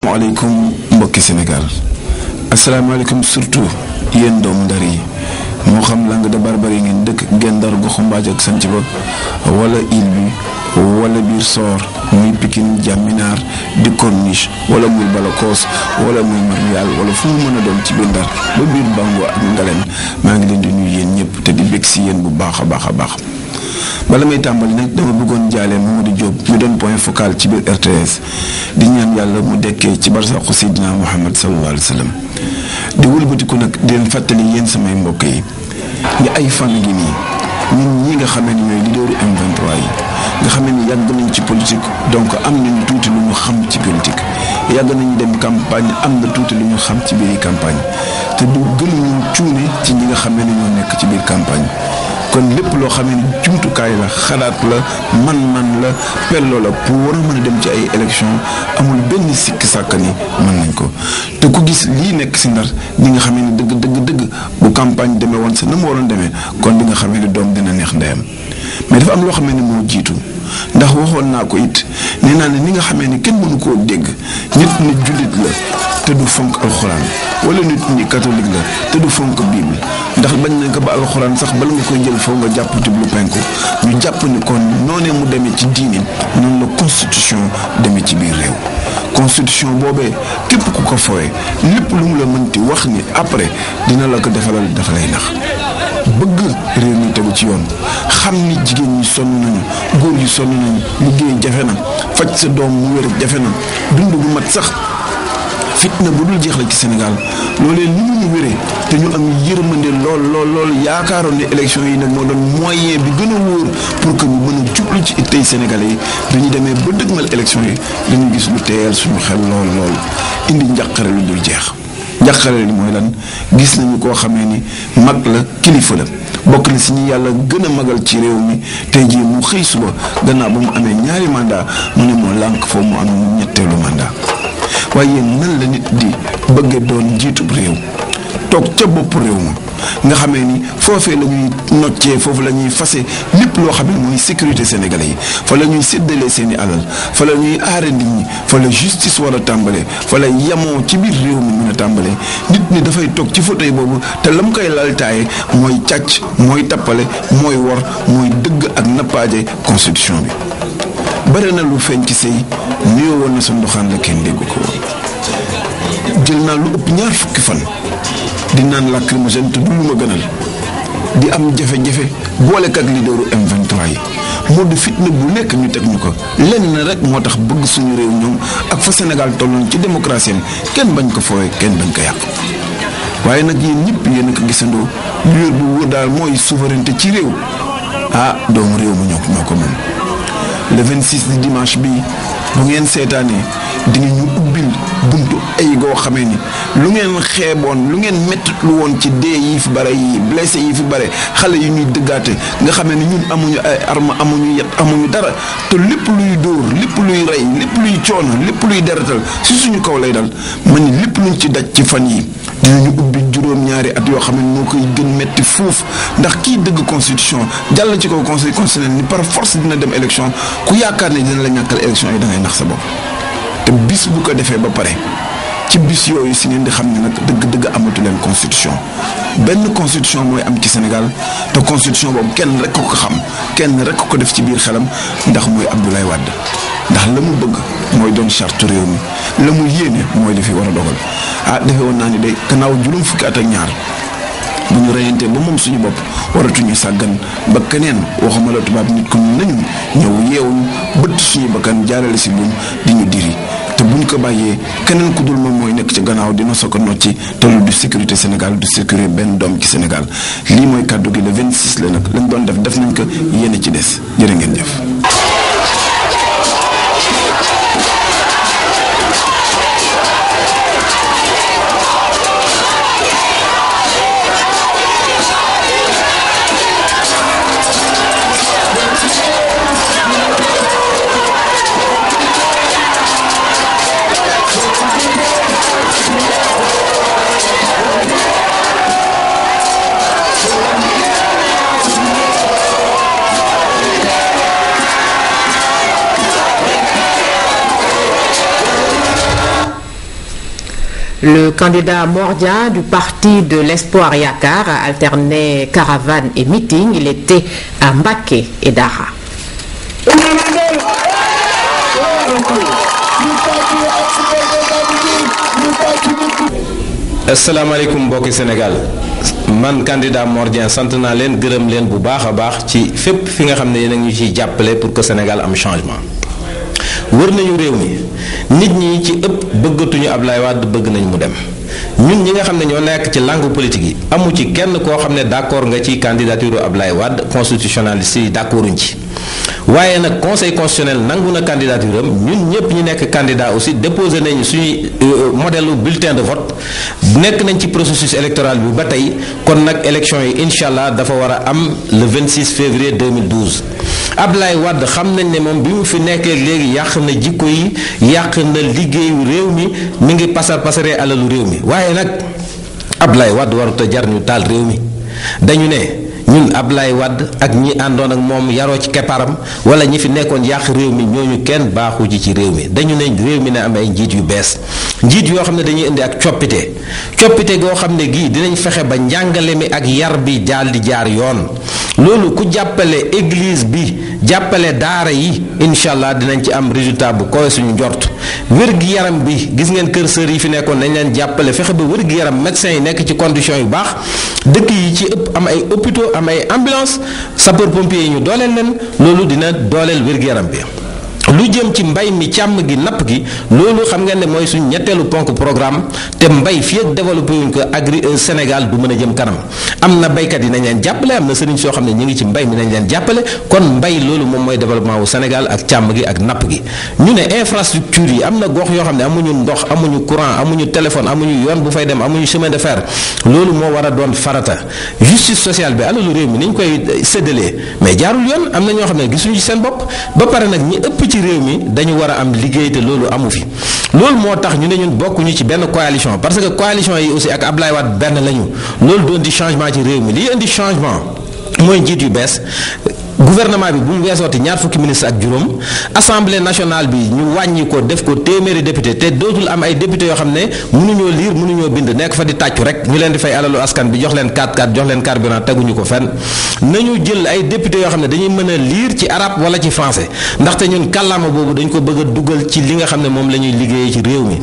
asalaamaaleykum mbokki Sénégal asalaamaaleykum surtout yéen doomu Ndar yi moo xam Langue de Barbarie ngeen dëkk Gendar goxu Mbaaj ak sanc ba wala île bi wala biir Soor muy Pikine Jàmminaar di Corniche wala muy Balakoos wala muy Marial wala fu mu mën a doon ci biir Ndar ba biir Bango ak Ngalen maa ngi leen di nuyu yéen ñëpp te di bég si yéen bu baax a baax a baax. bala may tàmbali nag dama bëggoon jaalee Mamadou Diop mi doon point focal ci biir RTS di ñaan yàlla mu dekkee ci barsaqu Seydina Muhammad sallallahu alayhi wa sallam di wëlbatiku nag di leen fàttali yéen samay mbokk yi nga ay fan gi nii ñun ñi nga xamee ni ñooy leaderu M23 yi nga xamee ni yàgg nañ ci politique donc am nañu tuuti lu ñu xam ci politique yàgg nañu dem campagne am na tuuti lu ñu xam ci biir campagne te du gënuñu cuune ci ñi nga xamee ni ñoo nekk ci biir campagne kon lépp loo xamee ni jumtukaay la xalaat la man-man la pelloo la pour war a mën a dem ci ay élection amul benn sikki sàkk ni mën nañ ko te ku gis lii nekk si Ndar di nga xamee ni dëgg bu campagne demee woon sa na mu waroon demee kon di nga xamee ni doom dina neex ndeyam mais dafa am loo xamee ni moo jiitu ndax waxoon naa ko it nee naa ne ni nga xamee ni kenn mënu koo dégg nit ni jullit la te du fonk alxuraan wala nit ñi catholique la te du fonk bible ndax bañ nañ ko ba alxuraan sax bala nga koy jël foo nga jàpp jublu penku ñu jàpp ni kon noonee mu demee ci diini noonu la constitution demee ci biir réew constitution boobee képp ku ko fooye lépp lu mu la mënti wax ni après dina la ko defalal dafa lay nax bëgg réew mi tegu ci yoon xam ni jigéen ñi sonn nañu góor yi sonn nañu liggéey jafe na faj sa doom mu wér jafe na dund bu mat sax fitna bu dul jeex la ci Sénégal loolee ni mu ñu wéree te ñu am yërmande lool yaakaaroon ne élection yi nag moo doon moyen bi gën a wóor pour que ñu mën a jublu ci ittey Sénégalais yi dañu demee ba dëgmal élection yi dañu gis lu teel suñu xel lool indi njàqare lu dul jeex njàqare li mooy lan gis nañu koo xamee ni mag la kilifa la bokk na si ñi yàlla gën a magal ci réew mi tey jii mu xëy suba gannaaw ba mu amee ñaari mandat mu ne moo lànk foofu mu am ñetteelu mandat waaye nan la nit di bëgge doon njiitub réew toog ca bopp réew ma nga xamee ni foofee la ñuy noccee foofu la ñuy fase lépp loo xam ne mooy sécurité sénégalais yi fa la ñuy séddalee seeni alal fa la ñuy aare nit ñi fa la justice war a tàmbalee fa la yemoo ci biir réew mi mën a tàmbalee nit ñi dafay toog ci fauteuil boobu te la mu koy laltaaye mooy càcc mooy tappale mooy wor mooy dëgg ak nappaaje constitution bi bare na lu feeñ ci sëy nuyoo woon na sa ndoxaan la kenn dégg ko woon jël naa lu ëpp ñaar fukki fan di naan lacrymogène te du lu ma gënal di am jafe-jafe boolekat leaderu M23 yi moo di fitna bu nekk ñu teg ñu ko lenn rek moo tax bëgg suñu réew ñoom ak fa Sénégal tolloon ci démocratie kenn bañ ko fooye kenn bañ ko yàq waaye nag yéen ñëpp yéen a ko gisandoo lu wér bu wóor daal mooy souveraineté ci réew doomu réew mi ñoo ko moom le 26 di dimanche bi bu ngeen seetaanee dinañu ubbil buntu ay goo xamee ni lu ngeen xeeboon lu ngeen mettit lu woon ci dee yi fi bare yi blessé yi fi bare xale yi ñuy dëggaate nga xamee ni ñun amuñu ay arme amuñu yet amuñu dara te lépp luy dóor lépp luy rey lépp luy coono lépp luy deretal si suñu kaw lay dal man ni lépp luñ ci daj ci fan yi dinañu ubbi juróom-ñaari at yoo xam ne moo koy gën metti fuuf ndax kii dëgg constitution jàll ci kaw conseil constitutionnel ni par force dina dem élection ku yaakaar ne dina la ñàkkal élection yi da ngay nax sa bopp te bis bu ko defee ba pare ci bis yooyu si ngeen di xam ne nag dëgg-dëgg amatu leen constitution benn constitution mooy am ci Sénégal te constitution boobu kenn rek ko xam kenn rek ko def ci biir xelam ndax mooy Abdoulaye Wade ndax la mu bëgg mooy doon charte réew mi la mu yéene mooy li fi war a dogal defe woon naa ni day gannaaw juróom fukki at ak ñaar bu ñu reyante ba moom suñu bopp waratuñu sàggan ba keneen waxuma la tubaab nit ko nañu ñëw yeewuñu bëtt suñu bakkan jaarale si buñ di ñu diri te buñ ko bàyyee keneen ku dul moom mooy nekk ci gannaaw dina soo ko nocci te lu du sécurité Sénégal du sécurité benn doom ci Sénégal lii mooy kàddu gi le 26 la nag lañ doon def nañ ko yéen ci des jërë ngeen jëf. Le candidat Mordien du parti de l'Espoir Yakar a alterné caravane et meeting. Il était à Mbacké et Dara. asalaamaaleykum mbokki Sénégal man candidat Mordien sant naa leen gërëm leen bu baax a baax ci fépp fi nga xam ne yéen a ngi ciy jàppale pour que Sénégal am changement. wër nañu réew mi nit ñi ci ëpp bëggatuñu Ablaye Wade bëgg nañ mu dem ñun ñi nga xam ne ñoo nekk ci langue politique yi amu ci kenn koo xam ne d'accord nga ci candidature Ablaye Wade constitutionnaliste yi d'accorduñ ci. waaye nag conseil constitutionnel nangu na candidature am ñun ñëpp ñu nekk candidat aussi déposé nañu suñuy modèle bulletin de vote nekk nañ ci processus électoral bi ba tey kon nag élection yi incha allah dafa war a am le 26 février 2012. Ablaye Wade xam nañ ne moom bi mu fi nekkee léegi yàq na jikko yi yàq na liggéeyu réew mi ngi pasaree alalu réew mi waaye nag Ablaye Wade warut a jar ñu taal réew mi dañu ne. ñun Ablaye Wade ak ñi àndoon ak moom yaroo ci keppaaram wala ñi fi nekkoon yàq réew mi ñooñu kenn baaxu ci réew mi dañu ne réew mi ne am ay njiit yu bees njiit yoo xam ne dañuy indi ak coppite goo xam ne gii dinañ fexe ba njàngale mi ak yar bi daal di jaar yoon loolu ku jàppale église bi jàppale daara yi incha allah dinañ ci am résultat bu kowe suñu njort wér-gi-yaram bi gis ngeen kër sër yi fi nekkoon nañ leen jàppale fexe ba wér-gi-yaram médecins yi nekk ci conditions yu baax dëkk yi ci ëpp am ay hôpitaux am ay ambulance sapeur pompier yi ñu dooleel leen loolu dina dooleel wér-gu-yaram bi lu jëm ci mbay mi càmm gi napp gi loolu xam ngeen ne mooy suñ ñetteelu ponk programme te mbay fii ak développé wuñ ko Sénégal du mën a jëm kanam am na baykat yi nañ leen jàppale am na sëriñ soo xam ne ñu ngi ci mbay mi nañ leen jàppale kon mbay loolu moom mooy développement wu Sénégal ak càmm gi ak napp gi ñu ne infrastructure yi am na gox yoo xam ne amuñu ndox amuñu courant amuñu téléphone amuñu yoon bu fay dem amuñu chemin de fer loolu moo war a doon farata justice sociale bi alalu réew mi ni ñu koy séddalee mais jaarul yoon am na ñoo xam ne gisuñu ci seen bopp ba pare nag ñi ëpp ci réew mi dañu war a am liggéey te loolu amu fi loolu moo tax ñu ne ñun bokkuñu ci benn coalition parce que coalition yi aussi ak Ablaye Wade benn lañu loolu doon di changement ci réew mi liy indi changement mooy njiit yu bees gouvernement bi bu mu weesooti ñaar fukki ministre ak juróom assemblée nationale bi ñu wàññi ko def ko téeméeri député te dootul am ay député yoo xam ne mënuñoo lire mënuñoo bind nekk fa di tàccu rek ñu leen di fay alalu askan bi jox leen 4x4 jox leen carburant teguñu ko fenn nañu jël ay député yoo xam ne dañuy mën a lire ci arabe wala ci français ndaxte ñun kàllaama boobu dañ ko bëgg a dugal ci li nga xam ne moom la ñuy liggéeyee ci réew mi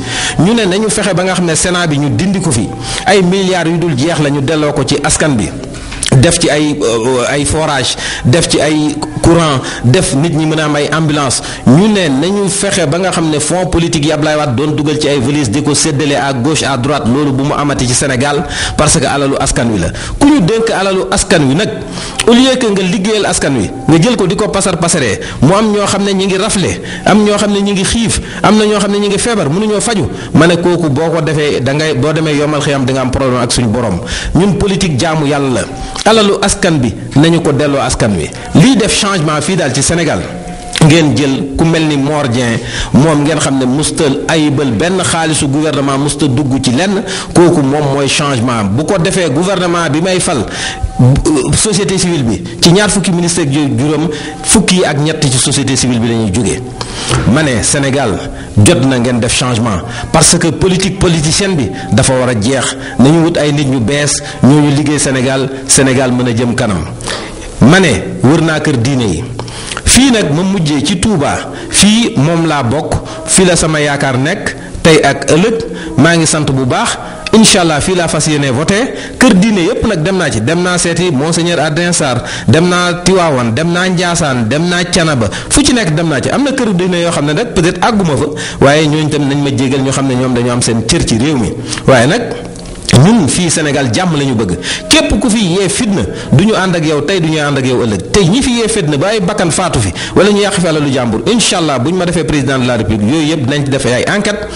ñu ne nañu fexe ba nga xam ne Sénat bi ñu dindi ko fi ay milliards yu dul jeex la ñu delloo ko ci askan bi def ci ay forage def ci ay courant def nit ñi mën a am ay ambulance ñu ne nañu fexe ba nga xam ne fonds politique yi Ablaye Wade doon dugal ci ay valise di ko séddale à gauche à droite loolu bu mu amati ci Sénégal parce que alalu askan wi la ku ñu dénk alalu askan wi nag au lieu que nga liggéeyal askan wi nga jël ko di ko pasaree mu am ñoo xam ne ñi ngi rafle am ñoo xam ne ñi ngi xiif am na ñoo xam ne ñi ngi feebar mënuñoo faju ma ne kooku boo ko defee da ngay boo demee yomal xiyam da nga am problème ak suñu borom ñun politique jaamu yàlla la alalu askan bi nañu ko delloo askan wi lii def changement fii daal ci Sénégal ngeen jël ku mel ni Mordien moom ngeen xam ne musta ayibal benn xaalisu gouvernement musta dugg ci lenn kooku moom mooy changement bu ko defee gouvernement bi may fal société civile bi ci ñaar fukki ministre ak juróom fukki yi ak ñett ci société civile bi lañuy jógee ma ne Sénégal jot na ngeen def changement parce que politicienne bi dafa war a jeex nañu wut ay nit ñu bees ñooñu liggéey Sénégal mën a jëm kanam ma ne wër naa kër diine yi fii nag ma mujjee ci Touba fii moom laa bokk fii la sama yaakaar nekk tey ak ëllëg maa ngi sant bu baax incha allah fii laa fas yéene voté kër diine yépp nag dem naa ci dem naa seeti monseigneur Adrien Sarr dem naa Tiwaawan dem naa Njaasaan dem naa Canaba fu ci nekk dem naa ci am na kër diine yoo xam ne nag peut-être àgguma fa waaye ñooñu tam nañ ma jégal ñoo xam ne ñoom dañoo am seen cër ci réew mi waaye nag ñun fii Sénégal jàmm la ñu bëgg képp ku fi yee fitna du ñu ànd ak yow tey du ñu ànd ak yow ëllëg tey ñi fi yee fitna ba ay bakkan faatu fi wala ñu yàq fi alalu jàmbur incha allah bu ñu ma defee président de la république yooyu yëpp dinañ ci def ay enquête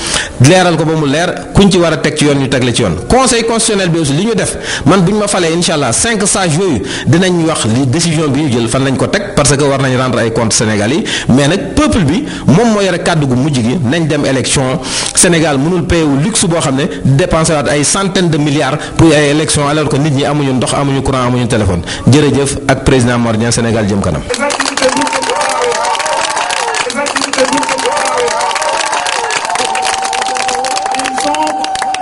leeral ko ba mu leer kuñ ci war a teg ci yoon ñu teg la ci yoon conseil constitutionnel bi aussi li ñu def man bu ñu ma falee incha allah 5 sages yooyu dinañ wax li décision bi ñu jël fan lañ ko teg parce que war nañ rendre ay comptes Sénégal yi mais nag peuple bi moom moo yore kàddu gu mujj gi nañ dem élection Sénégal mënul paye wu luxe boo xam ne dépensé waat ay centaines de milliards pour ay élection alors que nit ñi amuñu ndox amuñu courant amuñu téléphone jërëjëf ak président Mordien Sénégal jëm kanam.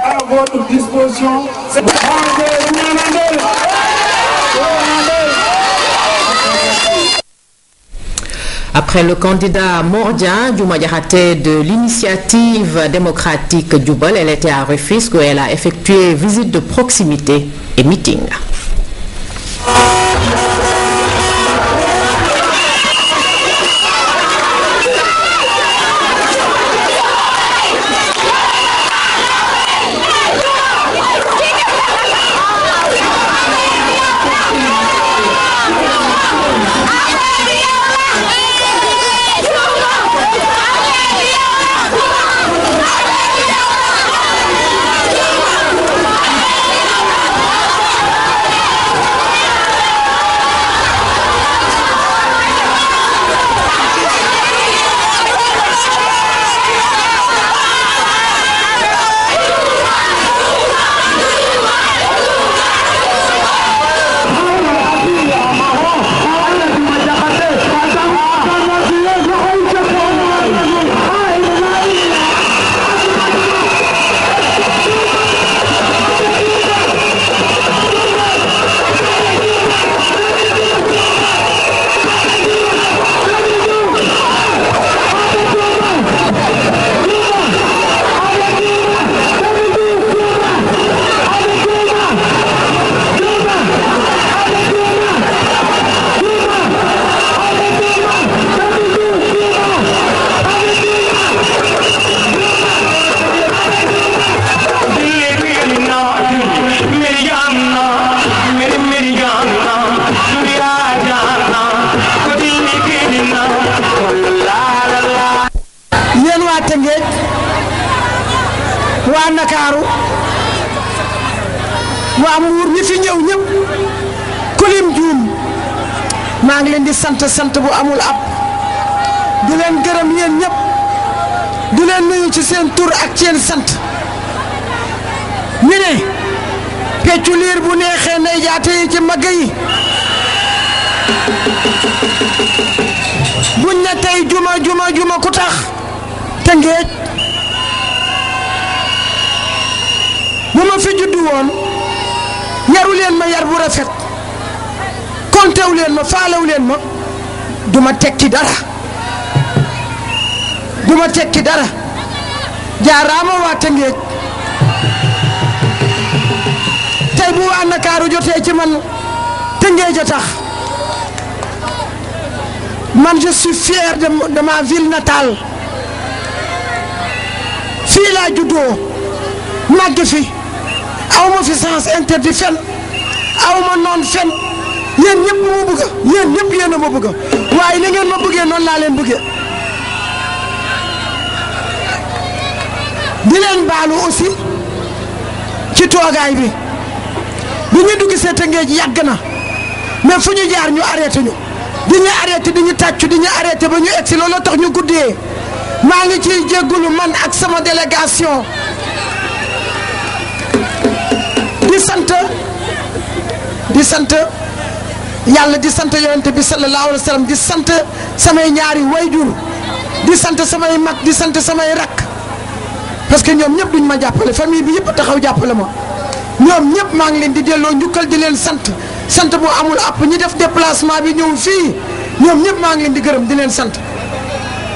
À votre disposition. Après le candidat Mordien, Diouma Diakhaté de l'initiative démocratique Djoubal, elle était à Rufisque où elle a effectué visite de proximité et meeting. waa Ndakaaru waa Mbuur ñi fi ñëw ñëpp kulim juum maa ngi leen di sant bu amul ab di leen gërëm yéen ñëpp di leen nuyu ci seen tur ak seen sant ñu ne peccu liir bu neexee nay jaate yi ci magga yi buñ ne tey juma ku tax te ngeej bu ma fi juddu woon yaru leen ma yar bu rafet kontew leen ma faalew leen ma duma tekki dara jaaraama waa Tëngéej tey bu waa Ndakaaru jotee ci man Tëngéej a tax man je suis fier de ma ville natale fii laa juddoo màgg fi aw ma fi sens interdit fen aw ma noon fen yéen ñëpp ma bëgg yéen ñëpp yéen a ma bëgg waaye ni ngeen ma bëggee noonu laa leen bëggee di leen baalu aussi ci toogaay bi ñu dugg see Tëngéej yàgg na mais fu ñu jaar ñu arrêté ñu di ñu arrêté di ñu tàccu di ñu arrêté ba ñu egsi loolu tax ñu guddee maa ngi ciy jéggulu man ak sama délégation di sant yàlla di sant yonent bi sallallahu alayhi wa sallam di sant samay ñaari wayjur di sant samay mag di sant samay rakk parce que ñoom ñëpp duñ ma jàppale famille bi yëpp taxaw jàppale ma ñoom ñëpp maa ngi leen di delloo njukkal di leen sant bu amul app ñi def déplacement bi ñëw fii ñoom ñëpp maa ngi leen di gërëm di leen sant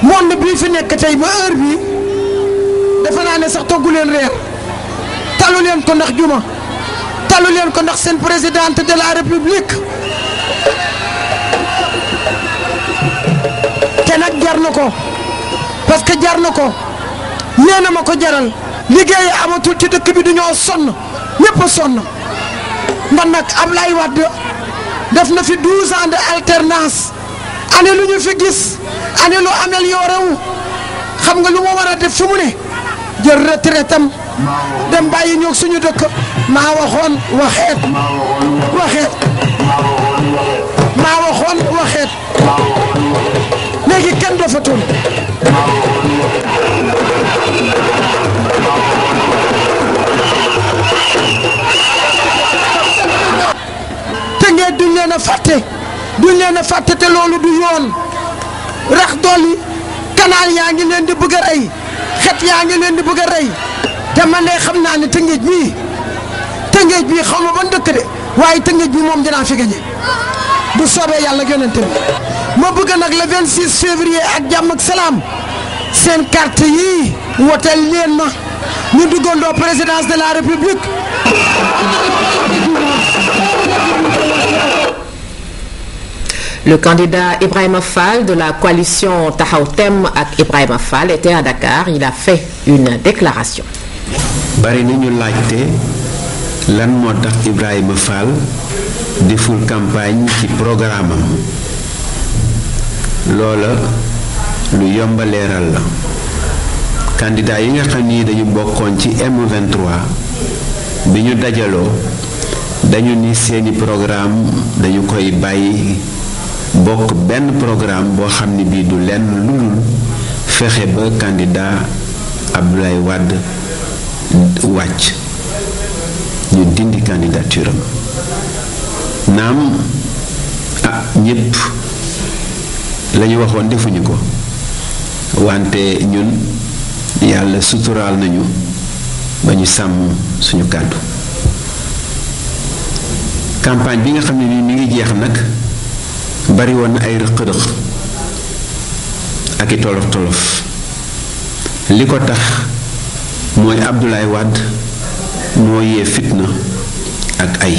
monde bii fi nekk tey ba heure bii defe naa ne sax toggu leen reer talu leen ko ndax juma talu leen ko ndax seen présidente de la république te nag jar na ko parce que jar na ko nee na ma ko jaral liggéey amatul ci dëkk bi dañoo sonn ñëpp a sonn ndax nag Ablaye Wade def na fi 12 ans de alternance année lu ñu fi gis année lu amélioré wu xam nga lu ma war a def fu mu ne jël retraite am dem bàyyi ñoog suñu dëkk maa waxoon waxeet léegi kenn dofatul Tëngéej duñ leen a fàtte te loolu du yoon rax dolli canal yaa ngi leen di bëgg a rey xet yaa ngi leen di bëgg a rey te man de xam naa ne Tëngéej bii xaw ma ban dëkk de waaye Tëngéej bii moom dinaa fi gañe bu soobee yàlla yonente bi ma bëgg nag le 26 février ak jàmm ak salaam seen carte yii woteel leen ma ñu duggandoo présidence de la république. Le candidat Ibrahima Fall de la coalition Taxaw Thème ak Ibrahima Fall était à Dakar. Il a fait une déclaration. bari na ñu laajte lan moo tax Ibrahima Fall deful campagne ci programme am loola lu yomba leeral la candidat yi nga xam ni dañu bokkoon ci M23 bi ñu dajaloo dañu ni seeni programme dañu koy bàyyi bokk benn programme boo xam ni bii du lenn lu dul fexe ba candidat Abdoulaye Wade wàcc ñu dindi candidature am naam ñépp lañu waxoon defuñu ko wante ñun yàlla suturaal nañu ba ñu sàmm suñu kàddu campagne bi nga xam ne nii mi ngi jeex nag bari woon na ay rëq-rëq ak i tolof-tolof li ko tax mooy Abdoulaye Wade moo yee fitna ak ay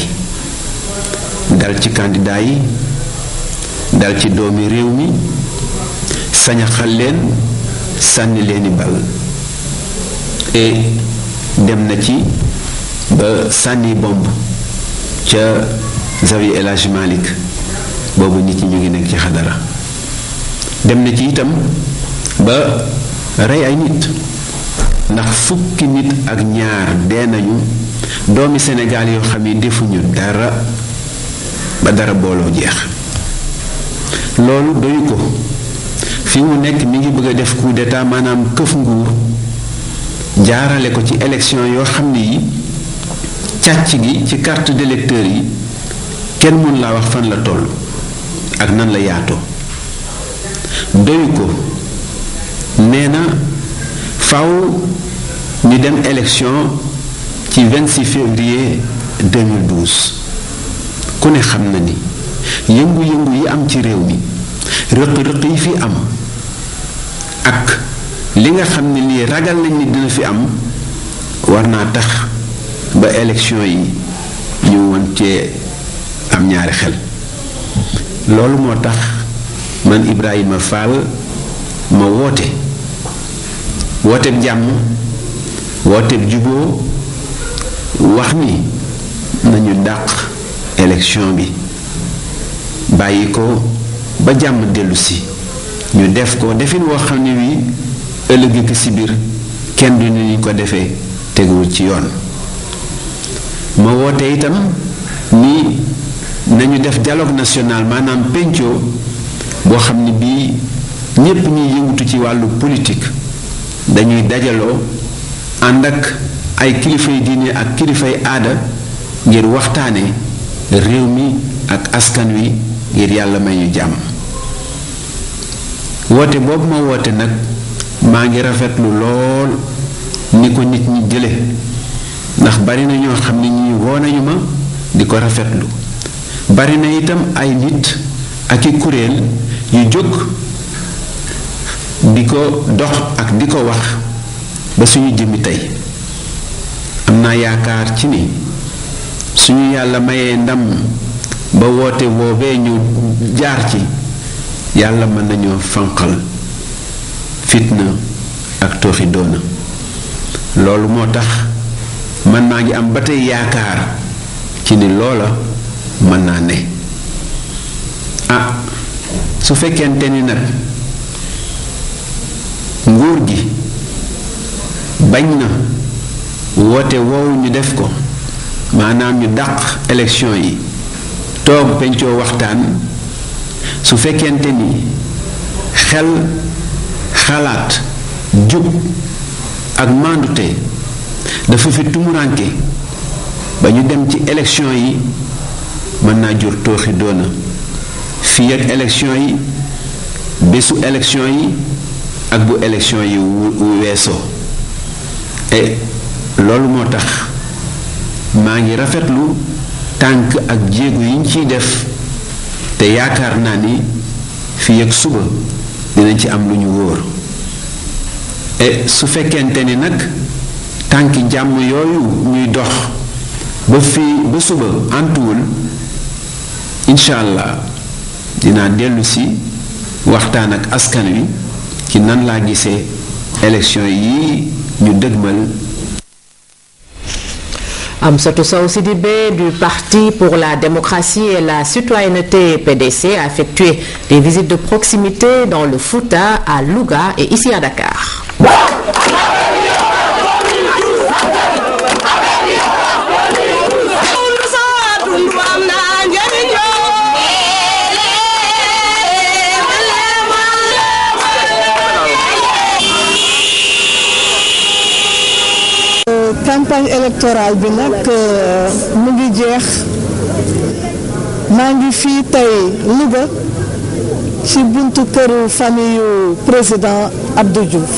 dal ci candidat yi dal ci doomi réew mi sañaxal leen sànni leeni bal et dem na ci ba sànni bomb ca Zawiya El Hadji Malick boobu nit ñi ñu ngi nekk ci xadara dem na ci itam ba rey ay nit ndax fukki nit ak ñaar dee nañu doomi Sénégal yoo xam ni defuñu dara ba dara booloo jeex loolu doyu ko fi mu nekk mi ngi bëgg a def coup d'état maanaam këf nguur jaarale ko ci élection yoo xam ne yi càcc gi ci carte d'électeur yi kenn mun laa wax fan la toll ak nan la yaatoo doyu ko nee na faw ñu dem élection ci 26 février 2012 ku ne xam na ni yëngu-yëngu yi am ci réew mi rëq-rëq yi fi am ak li nga xam ne lii ragal nañ ni dina fi am war naa tax ba élection yi ñu won cee am ñaari xel loolu moo tax man Ibrahima Fall ma wooteeb jàmm wooteeb juboo wax ni nañu dàq élection bi bàyyi ko ba jàmm dellusi ñu def ko defin woo xam ne wi ëllëg ki si biir kenn du ni ñu ko defee teguwul ci yoon ma woote itam ni nañu def dialogue national maanaam pencoo boo xam ne bii ñépp ñuy yëngutu ci wàllu politique dañuy dajaloo ànd ak ay kilifay diine ak kilifay aada ngir waxtaane réew mi ak askan wi ngir yàlla may ñu jàmm woote boobu ma woote nag maa ngi rafetlu lool ni ko nit ñi jële ndax bari na ñoo xam ne ñi woo nañu ma di ko rafetlu bari na itam ay nit ak i kuréel yu jóg di ko dox ak di ko wax ba suñu jëmmi tey am naa yaakaar ci ni suñu yàlla mayee ndam ba woote boobee ñu jaar ci yàlla mën nañoo fanqal fitna ak tooxi doona loolu moo tax man maa ngi am ba tey yaakaar ci ni loola mën naa ne su fekkente ni nag nguur gi bañ na woote woowu ñu def ko maanaam ñu dàq élection yi toog pencoo waxtaan su fekkente ni xel xalaat jub ak màndute dafa fi tumuranke ba ñu dem ci élection yi mën naa jur tooxi doona fii ak élection yi bésu élection yi ak bu élection yi weesoo et loolu moo tax maa ngi rafetlu tànk ak jéego yi ñu ciy def te yaakaar naa ni fii ak suba dinañ ci am lu ñu wóor su fekkente ni nag tànki jàmm yooyu ñuy dox ba fii ba suba antuwul incha allah dinaa dellu si waxtaan ak askan wi ci nan laa gisee élection yi ñu dëgmal. Amsatou Sow Sidibé du Parti pour la démocratie et la citoyenneté PDC a effectué des visites de proximité dans le Fouta, à Louga et ici à Dakar. Campagne électorale bi nag mu ngi jeex maa ngi fii tey Louga ci buntu këru famille yu président Abdou Diouf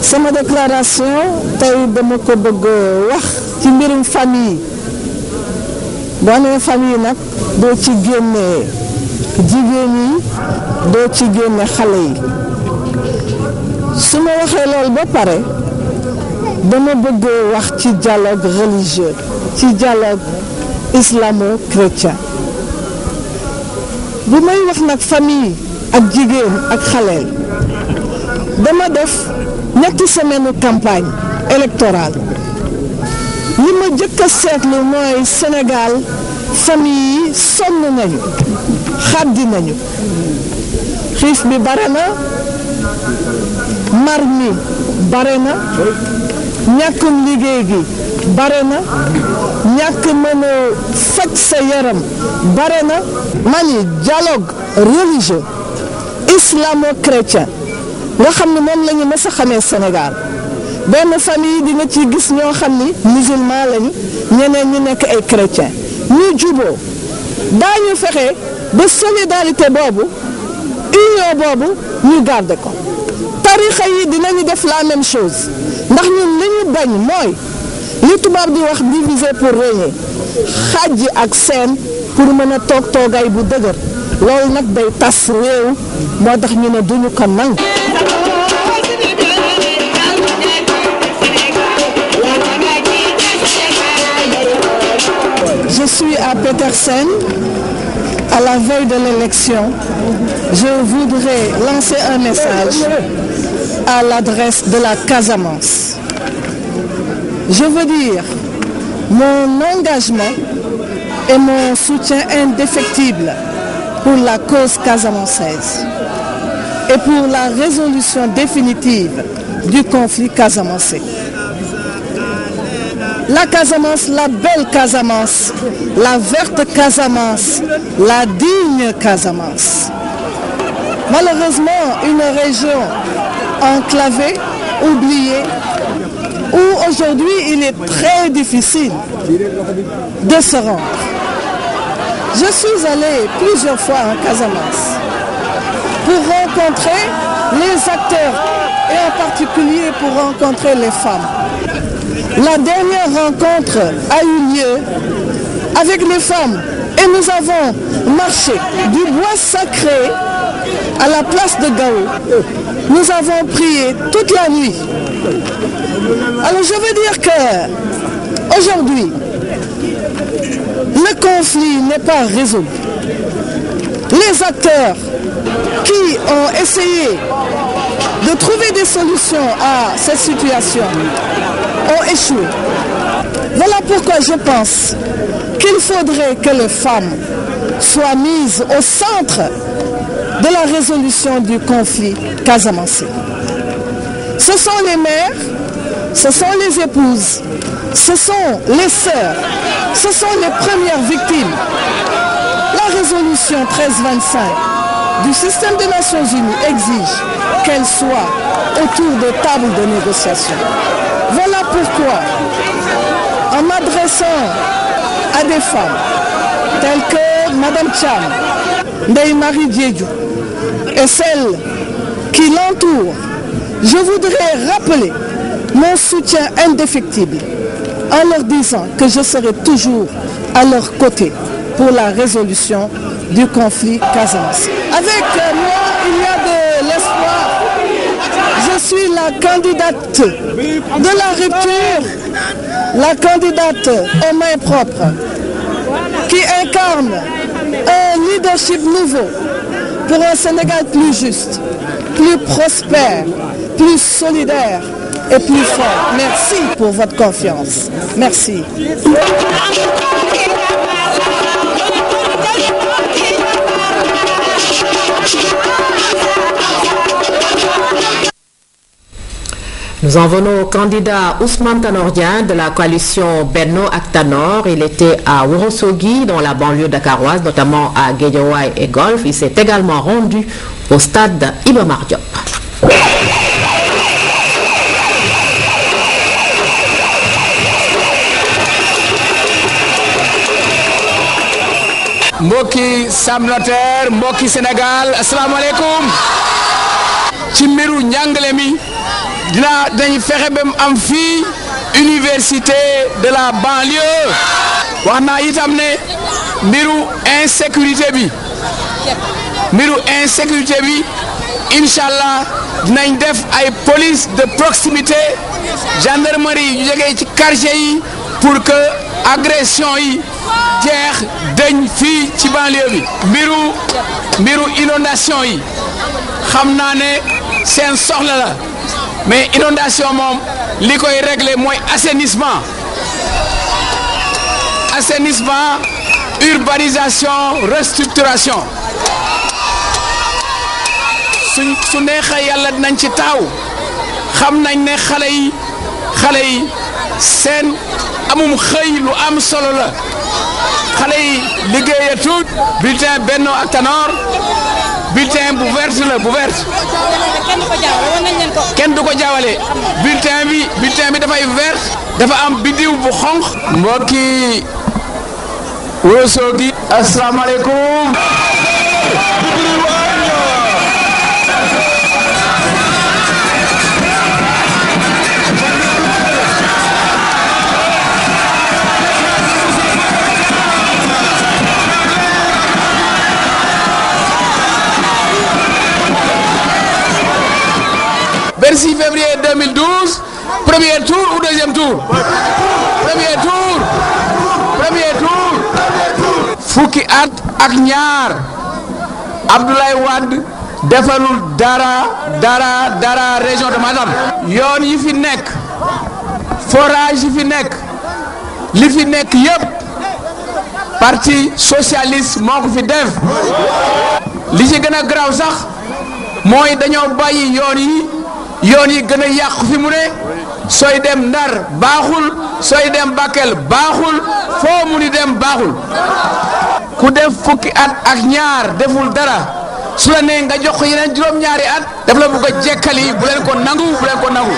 sama déclaration tey dama ko bëgg wax ci mbirum famille boo nee famille nag doo ci génne jigéen yi doo ci génne xale yi su ma waxee loolu ba pare dama bëgg wax ci dialogue religieux ci dialogue islamo-chrétien bu may wax nag famille ak jigéen ak xaleel dama def ñetti semaine campagne électorale li ma jëkk a seetlu mooy Sénégal famille yi sonn nañu xaddi nañu xiif bi bare na mar mi bare na ñàkkum liggéey gi bare na ñàkk mën a faj sa yaram bare na mani dialogue religieux islamo-chrétien nga xam ne moom la ñu mës a xamee Sénégal benn famille di nga ci gis ñoo xam ni musulman lañu ñeneen ñi nekk ay chrétien ñu juboo daañu fexe ba solidarité boobu union boobu ñu garder ko tarixa yi dinañu def la même chose ndax ñun li ñu bañ mooy li tubaab di wax diviser pour régner xàjji ak seen pour mën a toog toogaay bu dëgër loolu nag day tas réew moo tax ñu ne duñu ko nangu. Je suis à Petersen. À la veille de l'élection, je voudrais lancer un message à l'adresse de la Casamance. Je veux dire mon engagement et mon soutien indéfectible pour la cause casamançaise et pour la résolution définitive du conflit casamançais. La Casamance, la belle Casamance, la verte Casamance, la digne Casamance. Malheureusement, une région enclavée, oubliée, où aujourd'hui il est très difficile de se rendre. Je suis allée plusieurs fois en Casamance pour rencontrer les acteurs et en particulier pour rencontrer les femmes. La dernière rencontre a eu lieu avec les femmes et nous avons marché du bois sacré à la place de Gao. Nous avons prié toute la nuit. Alors je veux dire que aujourd'hui, le conflit n'est pas résolu. Les acteurs qui ont essayé de trouver des solutions à cette situation ont échoué. Voilà pourquoi je pense qu'il faudrait que les femmes soient mises au centre de la résolution du conflit casamançais. Ce sont les mères, ce sont les épouses, ce sont les sœurs, ce sont les premières victimes. La résolution 1325 du système des Nations Unies exige qu'elle soit autour de tables de négociation. Voilà pourquoi, en m'adressant à des femmes telles que Madame Cham, Ndeye Marie Diédhiou et celles qui l'entourent, je voudrais rappeler mon soutien indéfectible en leur disant que je serai toujours à leur côté pour la résolution du conflit Casamance. Avec moi, il y a de l'espoir. Je suis la candidate de la rupture, la candidate aux mains propres, qui incarne un leadership nouveau pour un Sénégal plus juste, plus prospère, plus solidaire et plus fort. Merci pour votre confiance. Merci. Nous en venons au candidat Ousmane Tanor Dieng de la coalition Benno ak Tanor. Il était à Ourossogui, dans la banlieue dakaroise, notamment à Guédiawaye et Golf. Il s'est également rendu au stade Iba Mar Diop. mbokki Sam Notaire mbokki Sénégal asalaamaaleykum ci mbiru njàngale mi dañu fexe ba mu am fii université de la banlieue wax naa itam ne mbiru insécurité bi inshallah dinañ def ay police de proximité gendarmerie yu jógee ci quartier yi pour que agression yi jeex dañ fii ci banlieue bi mbiru inondation yi xam naa ne seen soxla la mais inondation moom li koy régler mooy assainissement urbanisation restructuration su neexee yàlla dinañ ci taxaw xam nañ ne xale yi seen amum xëy lu am solo la xale yi liggéeyatut bulletin Benno ak Tanor bulletin bu vert kenn du ko jaawale bulletin bi dafay vert dafa am biddiw bu xonq mbokki Ourossogui asalaamaaleykum le 26 février 2012, premier tour ou deuxième tour? Premier tour. Fukki at ak ñaar Abdoulaye Wade defalul dara région de Matam. yoon yi fi nekk forage yi fi nekk li fi nekk yépp parti socialiste moo ko fi def li ci gën a garaaw sax mooy dañoo bàyyi yoon yi gën a yàqu fi mu ne sooy dem Ndar baaxul sooy dem Bakel baaxul foo mu ni dem baaxul ku def fukki at ak ñaar deful dara su la nee nga jox ko yeneen juróom-ñaari at daf la bëgg a jekkali bu leen ko nangu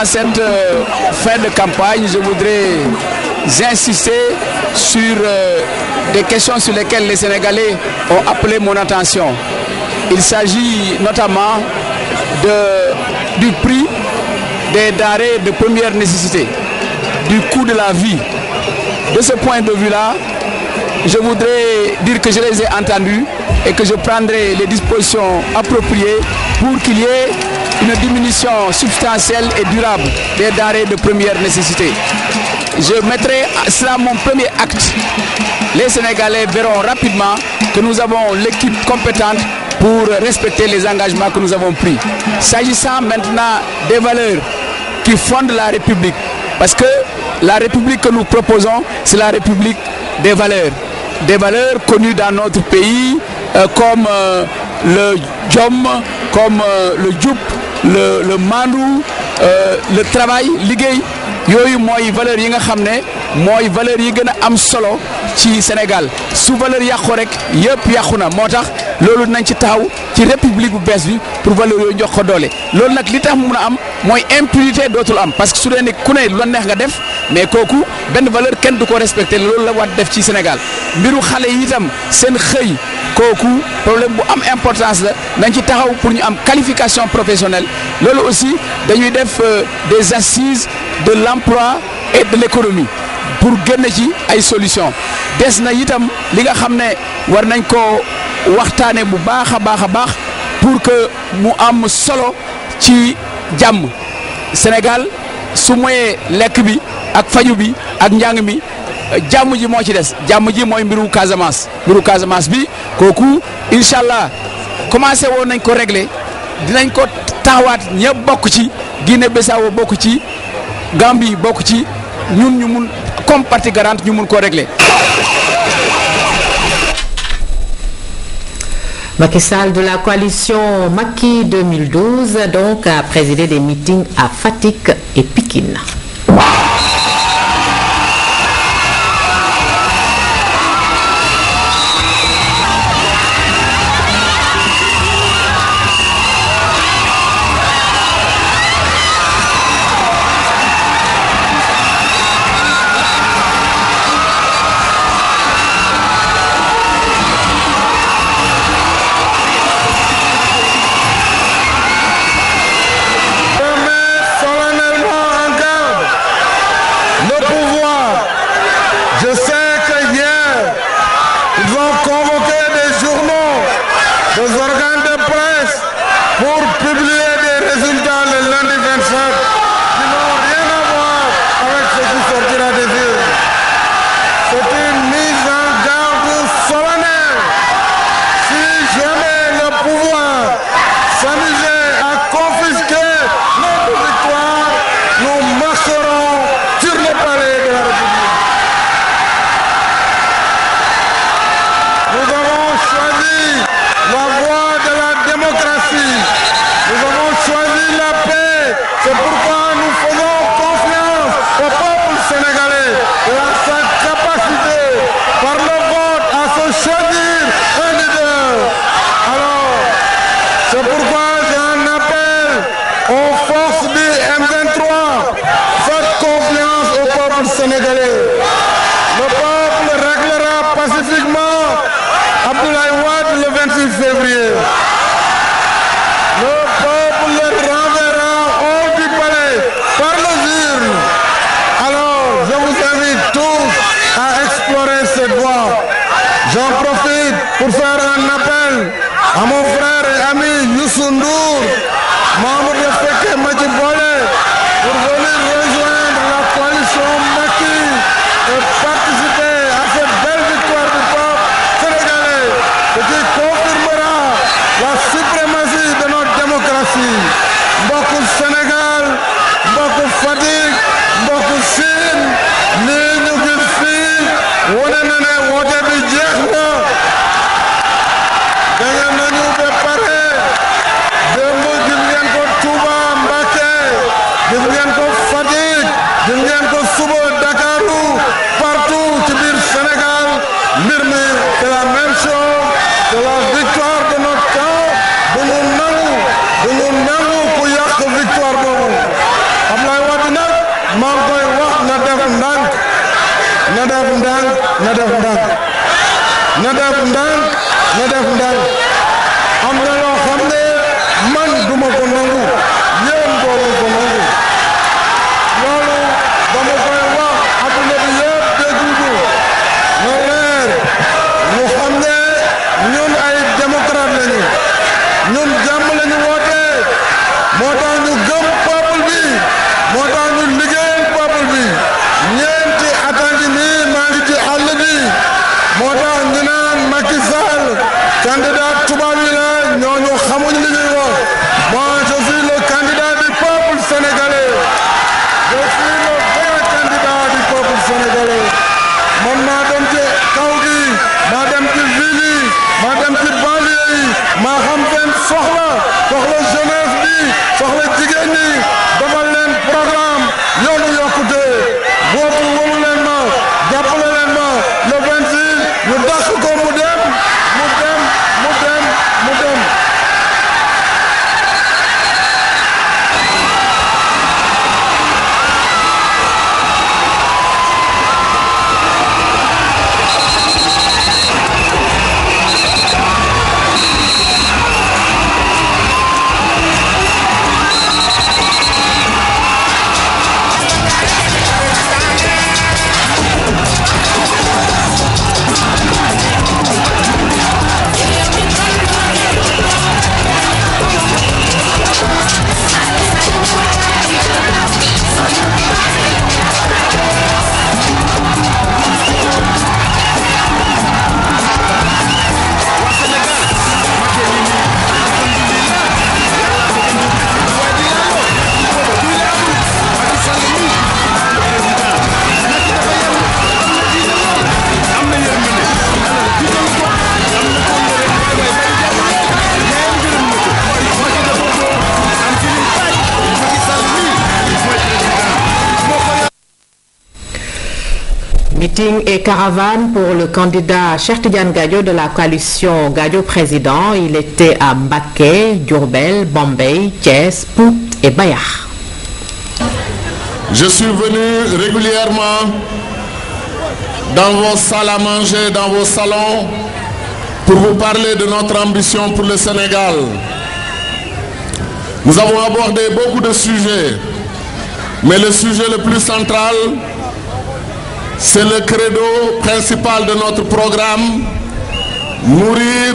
À cette fin de campagne, je voudrais insister sur des questions sur lesquelles les Sénégalais ont appelé mon attention. Il s'agit notamment du prix des denrées de première nécessité, du coût de la vie. De ce point de vue-là, je voudrais dire que je les ai entendus et que je prendrai les dispositions appropriées pour qu'il y ait une diminution substantielle et durable des denrées de première nécessité. Je mettrai cela mon premier acte. Les Sénégalais verront rapidement que nous avons l'équipe compétente pour respecter les engagements que nous avons pris. S'agissant maintenant des valeurs qui fondent la République, parce que la République que nous proposons, c'est la République des valeurs connues dans notre pays comme le Djom, comme le Djoup, le Mandou, le travail, liggéey yooyu mooy valeurs yi nga xam ne mooy valeurs yi gën a am solo ci Sénégal su valeur yàqu rek yëpp yàqu na moo tax loolu dinañ ci taxaw ci république bu bees bi pour valeur yooyu jox ko doole loolu nag li tax mu mun a am mooy impunité dootul am parce que su dee ne ku ne lu la neex nga def mais kooku benn valeur kenn du ko respecté loolu la war def ci Sénégal mbiru xale yi itam seen xëy kooku problème bu am importance la nañ ci taxaw pour ñu am qualification professionnelle loolu aussi dañuy def des assises de l'emploi et de l'économie pour génn ci ay solutions des na itam li nga xam ne war nañ ko waxtaane bu baax a baax pour que mu am solo ci jàmm Sénégal su moyee lekk bi ak faju bi ak njàng mi jàmm ji moo ci des jàmm ji mooy mbiru Casamance bi kooku incha allah commencé woon nañ ko régler dinañ ko taxawaat ñëpp bokk ci Guinée-Bissau bokk ci Gambie bokk ci ñun ñu mun comme partie garante ñu mun koo régler. Macky Sall de la coalition Macky 2012 donc a présidé des meetings à Fatick et Pikine. Le 26 Meeting et caravane pour le candidat Cheikh Tidiane Gadio de la coalition Gadio Président. Il était à Mbacké, Diourbel, Bombay, Thiès, Pout et Bayar. Je suis venu régulièrement dans vos salles à manger, dans vos salons, pour vous parler de notre ambition pour le Sénégal. Nous avons abordé beaucoup de sujets, mais le sujet le plus central, c'est le credo principal de notre programme: nourrir,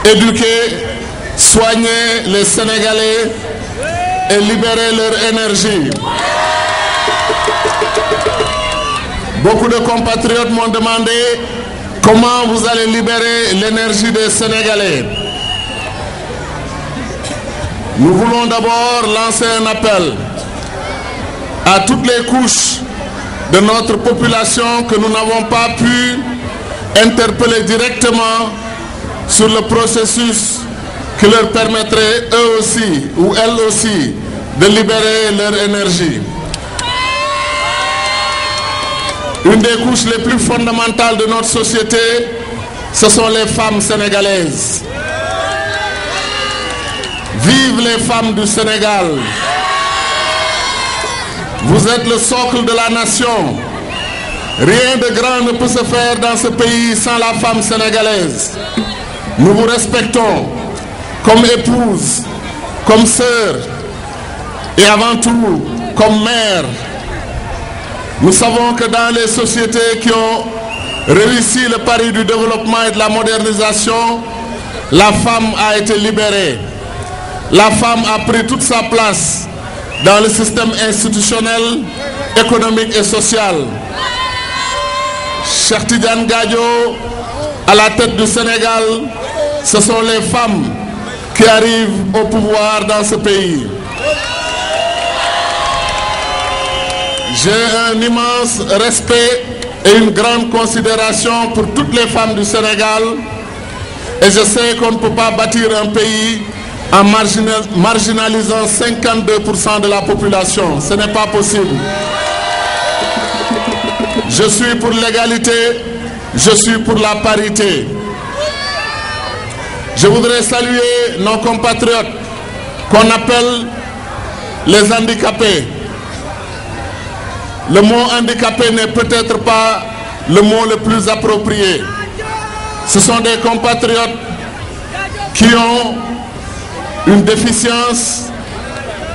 éduquer, soigner les Sénégalais et libérer leur énergie. Beaucoup de compatriotes m'ont demandé comment vous allez libérer l'énergie des Sénégalais. Nous voulons d'abord lancer un appel à toutes les couches de notre population que nous n'avons pas pu interpeller directement sur le processus qui leur permettrait eux aussi ou elles aussi de libérer leur énergie. Une des couches les plus fondamentales de notre société, ce sont les femmes sénégalaises. Vive les femmes du Sénégal! Vous êtes le socle de la nation. Rien de grand ne peut se faire dans ce pays sans la femme sénégalaise. Nous vous respectons comme épouse, comme sœur et avant tout comme mère. Nous savons que dans les sociétés qui ont réussi le pari du développement et de la modernisation, la femme a été libérée. La femme a pris toute sa place dans le système institutionnel, économique et social. Cheikh Tidiane Gadio, à la tête du Sénégal, ce sont les femmes qui arrivent au pouvoir dans ce pays. J'ai un immense respect et une grande considération pour toutes les femmes du Sénégal et je sais qu'on ne peut pas bâtir un pays en marginalisant 52% de la population. Ce n'est pas possible. Je suis pour l'égalité, je suis pour la parité. Je voudrais saluer nos compatriotes qu'on appelle les handicapés. Le mot handicapé n'est peut-être pas le mot le plus approprié. Ce sont des compatriotes qui ont une déficience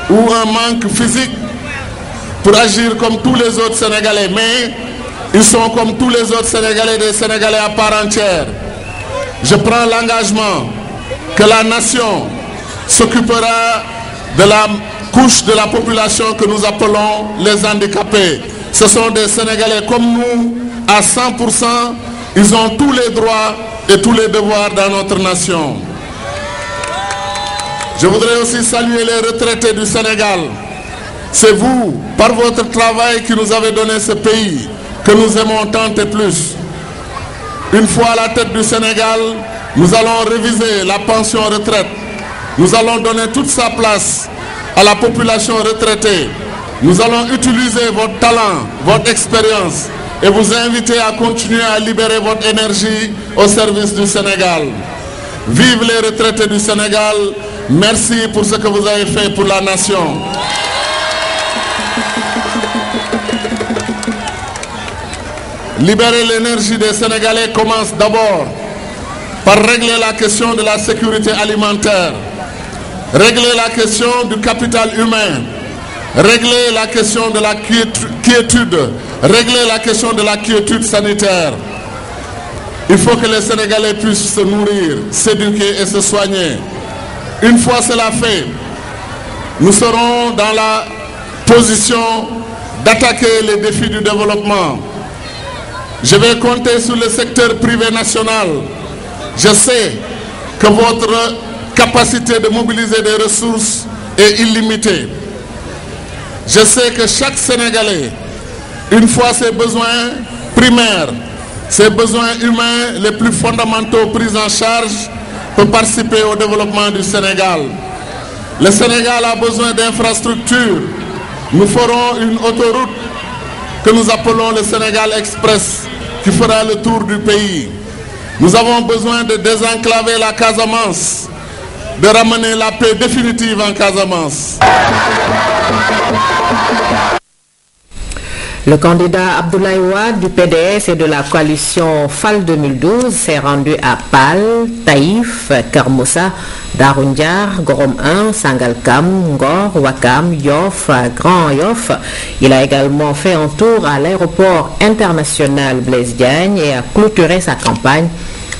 ou un manque physique pour agir comme tous les autres Sénégalais, mais ils sont comme tous les autres Sénégalais, des Sénégalais à part entière. Je prends l'engagement que la nation s'occupera de la couche de la population que nous appelons les handicapés. Ce sont des Sénégalais comme nous, à 100%, ils ont tous les droits et tous les devoirs dans notre nation. Je voudrais aussi saluer les retraités du Sénégal. C'est vous, par votre travail, qui nous avez donné ce pays, que nous aimons tant et plus. Une fois à la tête du Sénégal, nous allons réviser la pension retraite. Nous allons donner toute sa place à la population retraitée. Nous allons utiliser votre talent, votre expérience et vous inviter à continuer à libérer votre énergie au service du Sénégal. Vive les retraités du Sénégal. Merci pour ce que vous avez fait pour la nation. Libérer l'énergie des Sénégalais commence d'abord par régler la question de la sécurité alimentaire, régler la question du capital humain, régler la question de la quiétude, régler la question de la quiétude sanitaire. Il faut que les Sénégalais puissent se nourrir, s'éduquer et se soigner. Une fois cela fait, nous serons dans la position d'attaquer les défis du développement. Je vais compter sur le secteur privé national. Je sais que votre capacité de mobiliser des ressources est illimitée. Je sais que chaque Sénégalais, une fois ses besoins primaires, ses besoins humains les plus fondamentaux pris en charge, peut participer au développement du Sénégal. Le Sénégal a besoin d'infrastructures. Nous ferons une autoroute que nous appelons le Sénégal Express, qui fera le tour du pays. Nous avons besoin de désenclaver la Casamance, de ramener la paix définitive en Casamance. Le candidat Abdoulaye Wade du PDS et de la coalition FAL 2012 s'est rendu à Pal, Taïf, Keur Moussa, Darou Ndiar, Gorom 1, Sangalkam, Ngor, Ouakam, Yoff, Grand Yoff. Il a également fait un tour à l'aéroport international Blaise Diagne et a clôturé sa campagne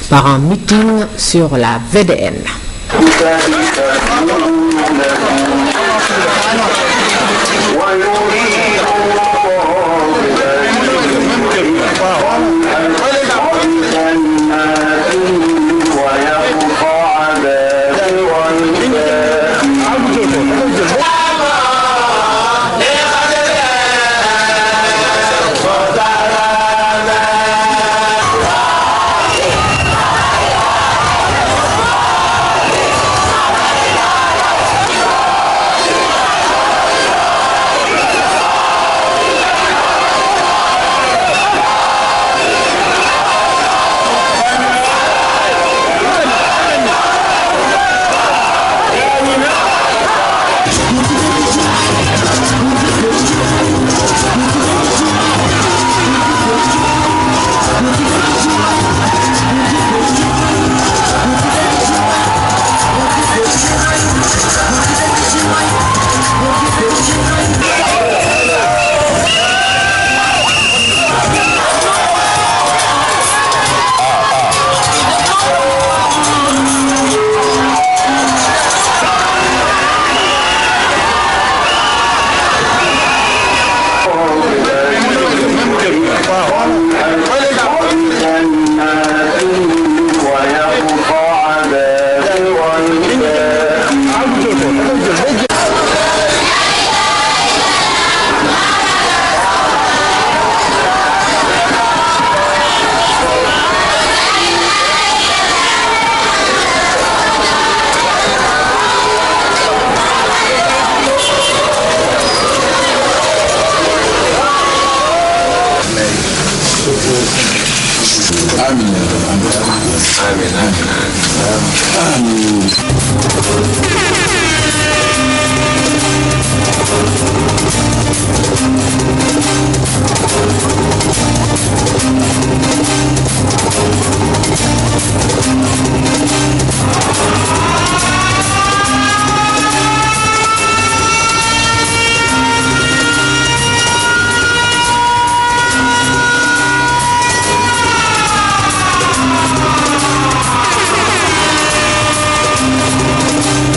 par un meeting sur la VDN.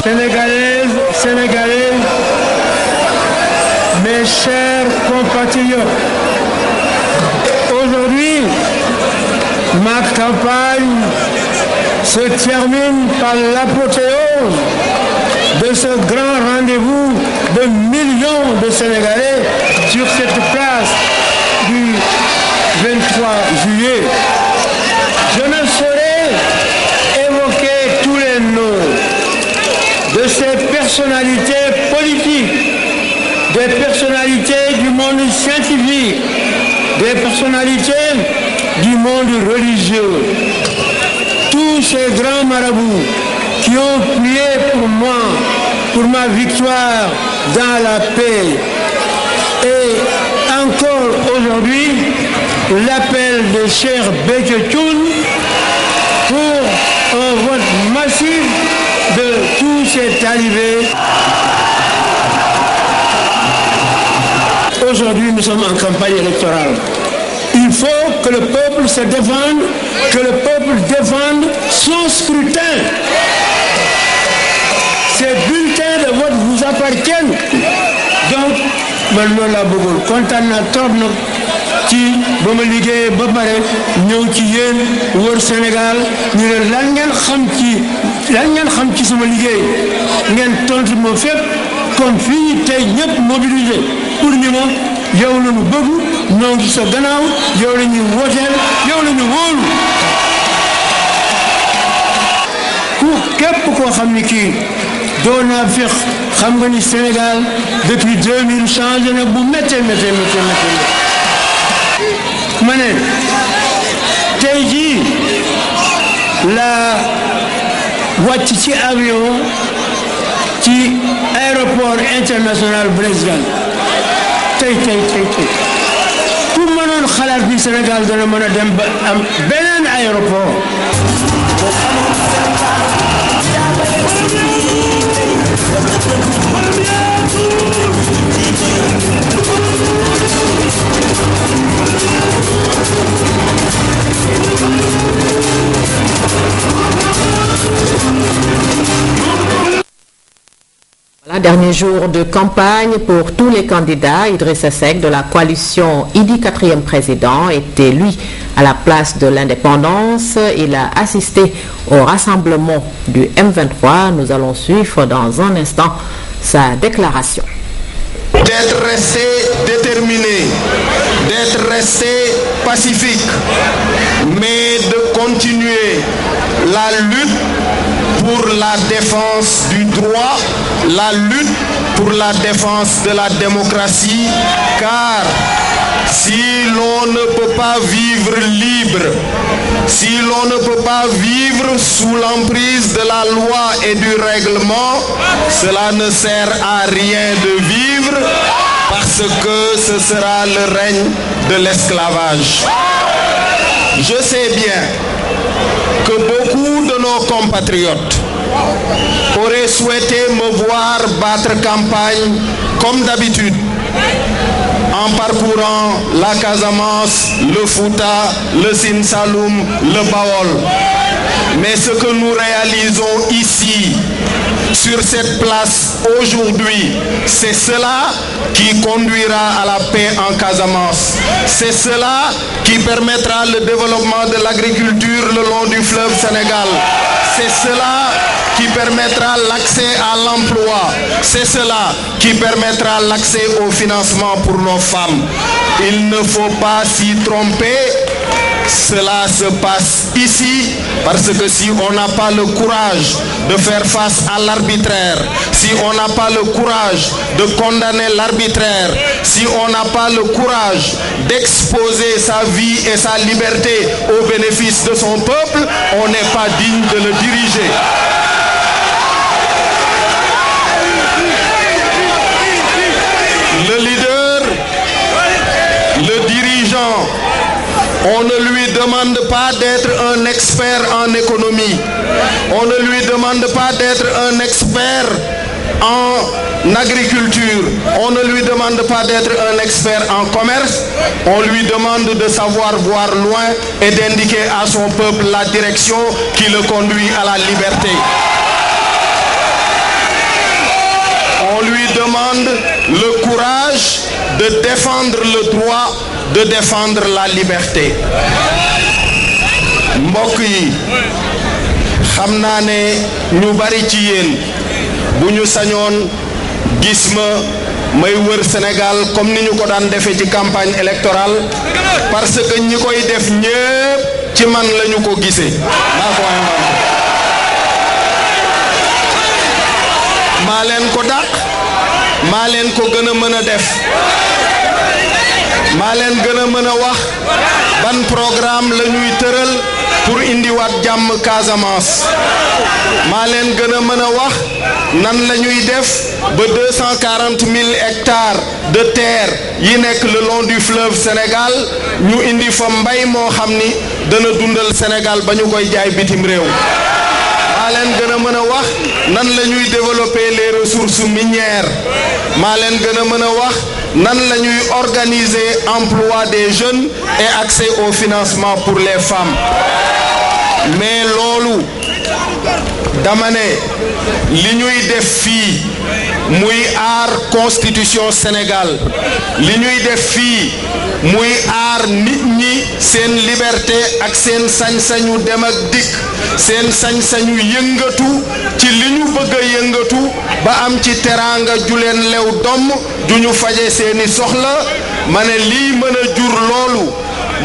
Sénégalaises, Sénégalais, mes chers compatriotes, aujourd'hui, ma campagne se termine par l'apothéose de ce grand rendez-vous de millions de Sénégalais sur cette place du 23 juillet. Je ne saurais évoquer tous les noms de ces personnalités politiques, des personnalités du monde scientifique, des personnalités du monde religieux, tous ces grands marabouts qui ont prié pour moi, pour ma victoire dans la paix. Et encore aujourd'hui, l'appel de Cheikh Béthio Thioune pour un vote massif de tous ces talibés. Aujourd'hui, nous sommes en campagne électorale. Il faut que le peuple se défende, que le peuple défende son scrutin. Ces bulletins de vote vous appartiennent. Donc, man loolu laa bëggoon kontaan naa trop nag ci ba ma liggéeyee ba pare ñëw ci yéen wër Sénégal ñu ne lan ngeen xam ci sama liggéey ngeen tontu ma fépp comme fii tey ñëpp mobilisé pour ñu ma yow la ñu bëgg ñoo ngi sa gannaaw yow la ñuy wooteel yow la ñu wóolu ku képp koo xam ni kii doo naa fex xam nga ni Sénégal depuis 2000 changé na bu méttee ma ne tey jii la wàcc ci avion ci aéroport international Blaise Diagne tey ku mënoon xalaat bi Sénégal dana mën a dem ba am beneen aéroport. Voilà, dernier jour de campagne pour tous les candidats. Idrissa Seck de la coalition Idy 4e président était lui à la place de l'indépendance. Il a assisté au rassemblement du M23. Nous allons suivre dans un instant sa déclaration. D'être resté déterminé, d'être resté pacifique, mais de continuer la lutte pour la défense du droit, la lutte pour la défense de la démocratie, car si l'on ne peut pas vivre libre, si l'on ne peut pas vivre sous l'emprise de la loi et du règlement, cela ne sert à rien de vivre parce que ce sera le règne de l'esclavage. Je sais bien que beaucoup de nos compatriotes auraient souhaité me voir battre campagne comme d'habitude en parcourant la Casamance, le Fouta, le Sine Saloum, le Baol. Mais ce que nous réalisons ici, sur cette place aujourd'hui, c'est cela qui conduira à la paix en Casamance. C'est cela qui permettra le développement de l'agriculture le long du fleuve Sénégal. C'est cela qui permettra l'accès à l'emploi. C'est cela qui permettra l'accès au financement pour nos femmes. Il ne faut pas s'y tromper. Cela se passe ici parce que si on n'a pas le courage de faire face à l'arbitraire, si on n'a pas le courage de condamner l'arbitraire, si on n'a pas le courage d'exposer sa vie et sa liberté au bénéfice de son peuple, on n'est pas digne de le diriger. Le leader, le dirigeant, on ne lui demande pas d'être un expert en économie. On ne lui demande pas d'être un expert en agriculture. On ne lui demande pas d'être un expert en commerce. On lui demande de savoir voir loin et d'indiquer à son peuple la direction qui le conduit à la liberté. On lui demande le courage de défendre le droit, de défendre la liberté. mbokk yi xam naa ne ñu bari ci yéen bu ñu sañoon gis ma may wër Sénégal comme ni ñu ko daan defee ci campagne électorale parce que ñi koy def ñépp ci man lañu ko gisee maa leen ko dàq maa leen ko gën a mën a def maa leen gën a mën a wax ban programme la ñuy tëral pour indiwaat jàmm Casamance maa leen gën a mën a wax nan la ñuy def ba 240 000 hectares de terre yi nekk le long du fleuve Sénégal ñu indi fa mbay moo xam ni dana dundal Sénégal ba ñu koy jaay bitim réew maa leen gën a mën a wax nan la ñuy développer les ressources minières maa leen gën a mën a wax nan la ñuy organiser emploi des jeunes et accès au financement pour les femmes mais loolu dama ne li ñuy def fii muy aar constitution Sénégal li ñuy def fii muy aar nit ñi seen liberté ak seen sañ-sañu dem ak dikk seen sañ-sañu yëngatu ci li ñu bëgg a yëngatu ba am ci teraanga ju leen lew domm du ñu faje seeni soxla ma ne lii mën a jur loolu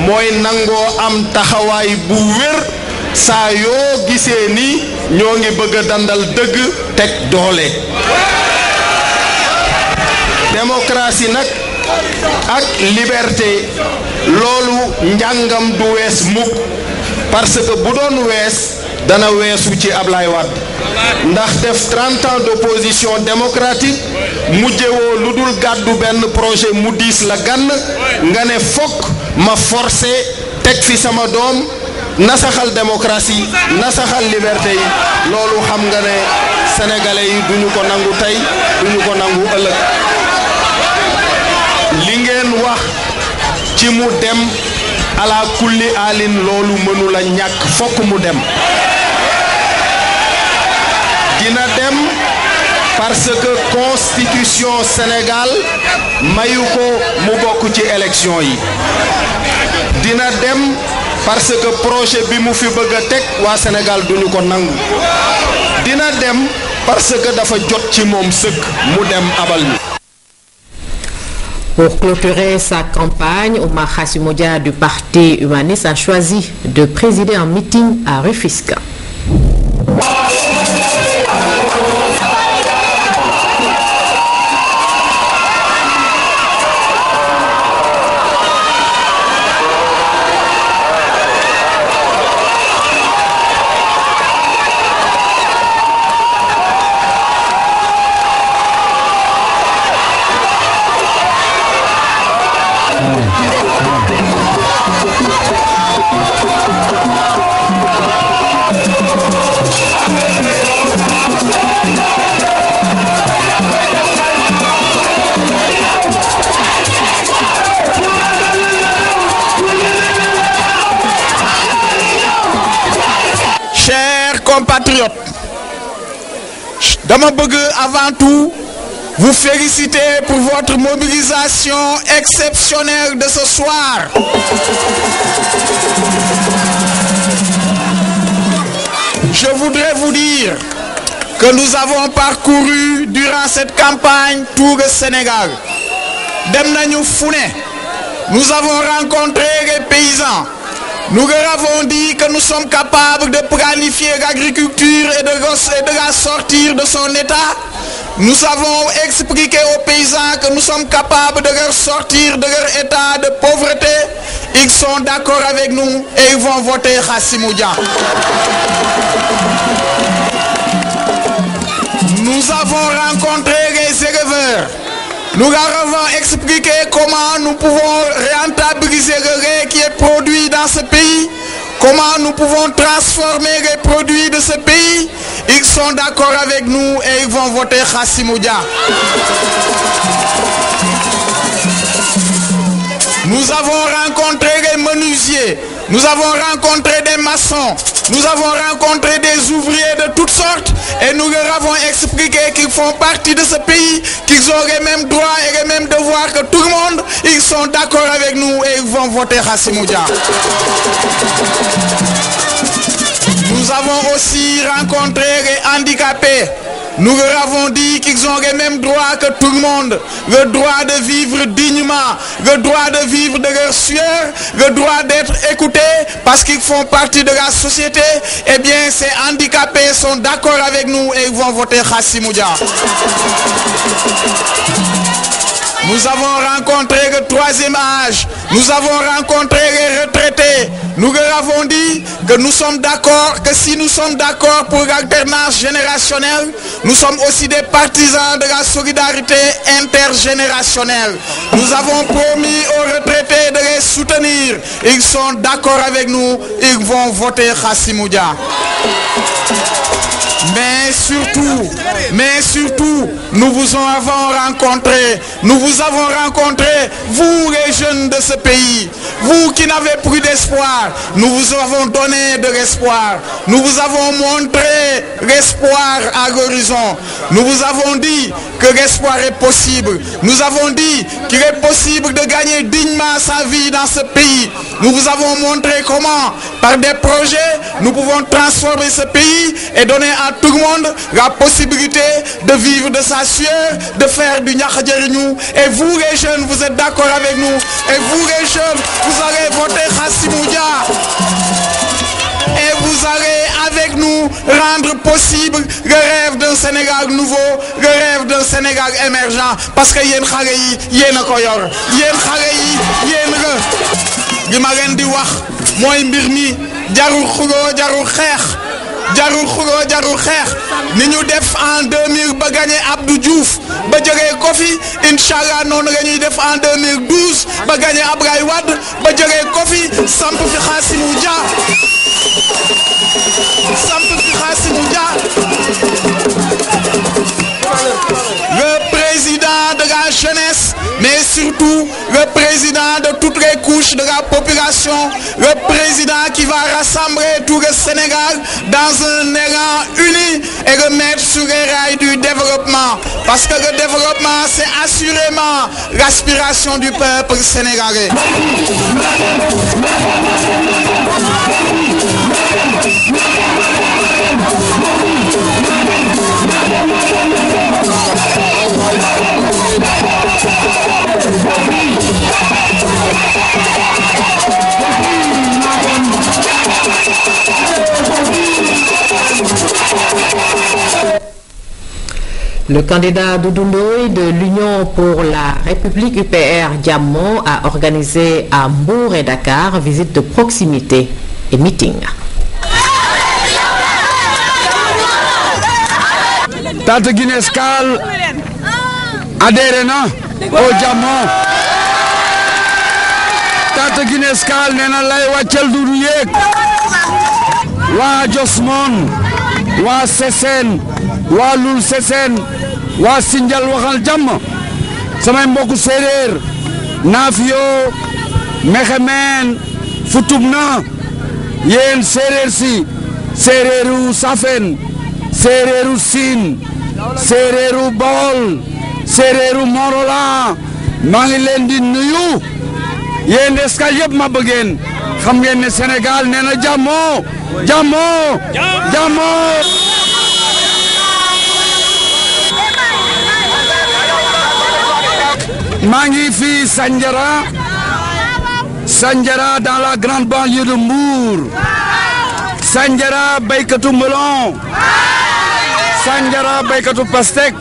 mooy nangoo am taxawaay bu wér saa yoo gisee ni ñoo ngi bëgg a dandal dëgg teg doole démocratie nag ak liberté loolu njàngam du wees mukk parce que bu doon wees dana weesu ci Ablaye Wade ndax def 30 ans d'opposition démocratique mujjewoo lu dul gàddu benn projet mu diis la gann nga ne fokk ma forcé teg fi sama doom nasaxal démocratie nasaxal liberté yi loolu xam nga ne sénégalais yi duñu ko nangu tey duñu ko nangu ëllëg li ngeen wax ci mu dem ala kulli alin loolu mënula ñàkk fokk mu dem dina dem parce que constitution Sénégal mayu ko mu bokk ci élection yi dina dem parce que projet bi mu fi bëgg a teg waa Sénégal duñu ko nangu dina dem parce que dafa jot ci moom sëkk mu dem abal ñu. Pour clôturer sa campagne, Oumar Khassimou Dia du Parti humaniste a choisi de présider un meeting à Rufisque. Compatriotes, dama bëgg avant tout vous féliciter pour votre mobilisation exceptionnelle de ce soir. Je voudrais vous dire que nous avons parcouru durant cette campagne tout le Sénégal. Dem nañu fu ne, nous avons rencontré les paysans. Nous leur avons dit que nous sommes capables de planifier l'agriculture et de la sortir de son état. Nous avons expliqué aux paysans que nous sommes capables de leur sortir de leur état de pauvreté. Ils sont d'accord avec nous et ils vont voter Khassimou Dia. Nous avons rencontré les éleveurs. Nous leur avons expliqué comment nous pouvons rentabiliser le lait qui est produit dans ce pays, comment nous pouvons transformer les produits de ce pays. Ils sont d'accord avec nous et ils vont voter Khassimou Dia. Nous avons rencontré les menuisiers, nous avons rencontré des maçons, nous avons rencontré des ouvriers de toutes sortes et nous leur avons expliqué qu'ils font partie de ce pays, qu'ils ont les mêmes droits et les mêmes devoirs que tout le monde. Ils sont d'accord avec nous et ils vont voter Khassimou Dia. Nous avons aussi rencontré les handicapés. Nous leur avons dit qu'ils ont les mêmes droits que tout le monde. Le droit de vivre dignement, le droit de vivre de leur sueur, le droit d'être écoutés parce qu'ils font partie de la société. Eh bien, ces handicapés sont d'accord avec nous et ils vont voter Khassimou Dia. Nous avons rencontré le troisième âge. Nous avons rencontré les retraités. Nous leur avons dit que nous sommes d'accord, que si nous sommes d'accord pour l'alternance générationnelle, nous sommes aussi des partisans de la solidarité intergénérationnelle. Nous avons promis aux retraités de les soutenir. Ils sont d'accord avec nous. Ils vont voter Khassimou Dia. Mais surtout, nous vous avons rencontré, vous les jeunes de ce pays, vous qui n'avez plus d'espoir, nous vous avons donné de l'espoir, nous vous avons montré l'espoir à l'horizon, nous vous avons dit que l'espoir est possible, nous avons dit qu'il est possible de gagner dignement sa vie dans ce pays, nous vous avons montré comment, par des projets, nous pouvons transformer ce pays et donner à tout le monde la possibilité de vivre de sa sueur, de faire du ñakk jariñu. Et vous les jeunes, vous êtes d'accord avec nous. Et vous les jeunes, vous allez voter Khassimou Dia. Et vous allez avec nous rendre possible le rêve d'un Sénégal nouveau, le rêve d'un Sénégal émergent. Parce que yéen xale yi yéen a ko yor, yéen xale yi yéen gi ma leen di wax mooy mbir mi jarul xuloo jarul xeex ni ñu def en 2000 ba gagné Abdou Diouf ba jógee ko fi inchallah noonu la ñuy def en 2012 ba gagné Abdoulaye Wade ba jógee ko fi samp fi Khassimou Dia le président de la jeunesse, mais surtout le président de toutes les couches de la population, le président qui va rassembler tout le Sénégal dans un élan uni et le mettre sur les rails du développement. Parce que le développement, c'est assurément l'aspiration du peuple sénégalais. Le candidat Doudou Ndoye de l'Union pour la République UPR Diammo a organisé à Mbour et Dakar visite de proximité et meeting. Tata Guinescal adhéré na au Diammo. Tata Guinescal nee na lay wàccal Doudou yéeg waa Josmone waa Sessène waa Loul Sessène waa Sindial waxal jàmm samay mbokku séeréer Nafio Mekhemen Futubna yéen séeréer si séeréeru Safeen séeréeru Siin séeréeru Bawol séeréeru Morolan maa ngi leen di nuyu yéen Escale yëpp ma bëggeen xam ngeen ne Sénégal nee na jàmmo jàmmo jàmmo maa ngi fii Sandiara dans la grande banlieue de Mbour Sandiara baykatu melon Sandiara baykatu pastèque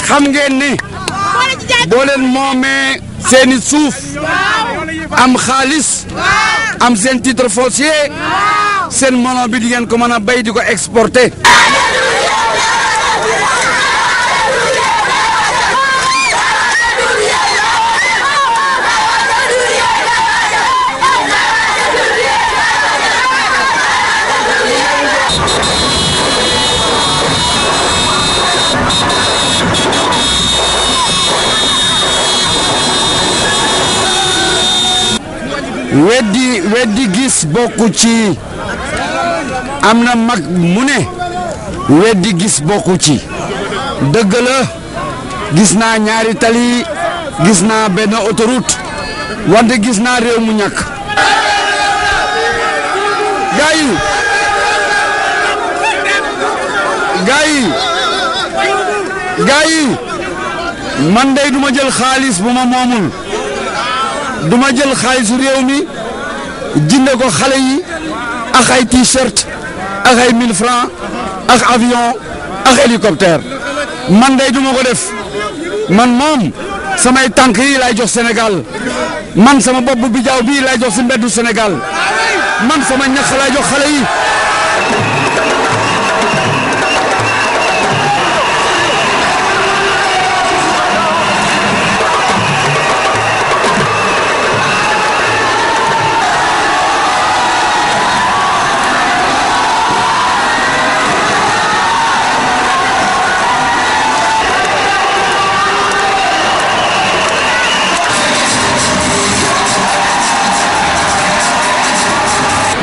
xam ngeen ne boo leen moomee seeni suuf am xaalis am seen titre foncier seen melon bi di ngeen ko mën a bay di ko exporter. weddi gis bokku ci am na mag mu ne weddi gis bokku ci dëgg la gis naa ñaari tali gis naa benn autoroute wante gis naa réew mu ñàkk gaa yi man dey duma jël xaalis bu ma moomul duma jël xaalisu réew mi jënde ko xale yi ak ay t-shirt ak ay 1000 francs ak avion ak hélicoptère man day duma ko def man moom samay tànk yi lay jox Sénégal man sama bopp bi jaaw bii lay jox si mbeddu Sénégal man sama ñax lay jox xale yi.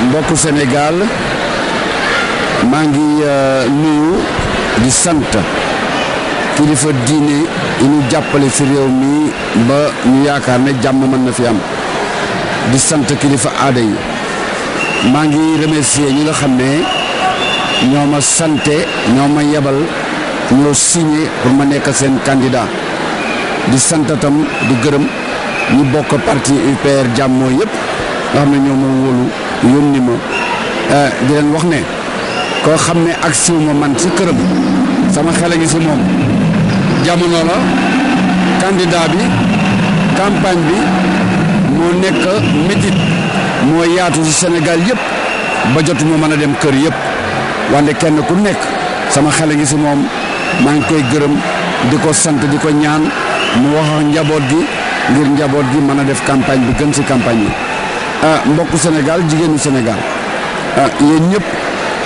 mbokku Sénégal maa ngi nuyu di sant kilifa diine yi ñu jàppale ci réew mi ba ñu yaakaar ne jàmm mën na fi am di sant kilifa aada yi maa ngi remercier ñi nga xam ne ñoo ma sante ñoo ma yebal ñoo signé pour ma nekk seen candidat di sant tam di gërëm ñi bokk parti UPR Jàmmoo yëpp nga xam ne ñoo ma wóolu yónni ma di leen wax ne koo xam ne ak siw ma man ci këram sama xel a ngi si moom jamono la candidat bi campagne bi mu moo nekk métit moo yaatu ci Sénégal yëpp ba jotuñu mën a dem kër yëpp wante kenn ku nekk sama xel a ngi ci moom maa ngi koy gërëm di ko sant di ko ñaan mu wax ak njaboot gi ngir njaboot gi mën a def campagne bi gën ci campagne yi mbokku Sénégal jigéenu Sénégal yéen ñëpp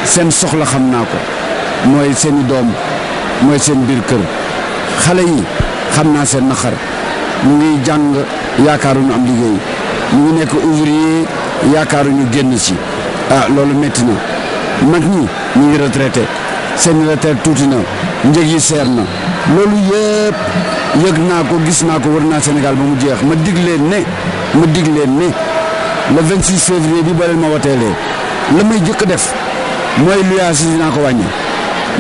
seen soxla xam naa ko mooy seeni doom mooy seen biir kër xale yi xam naa seen naqar ñu ngi jàng yaakaaruñu am liggéey ñu ngi nekk ouvrier yaakaaruñu génn ci loolu métti na mag ñi ñu ngi retraité seen retraite tuuti na njëg yi seer na loolu yëpp yëg naa ko gis naa ko wër naa Sénégal ba mu jeex ma dig leen ne le 26 février bi ba leen ma woteelee la may jëkk def mooy luyaas yi dinaa ko wàññi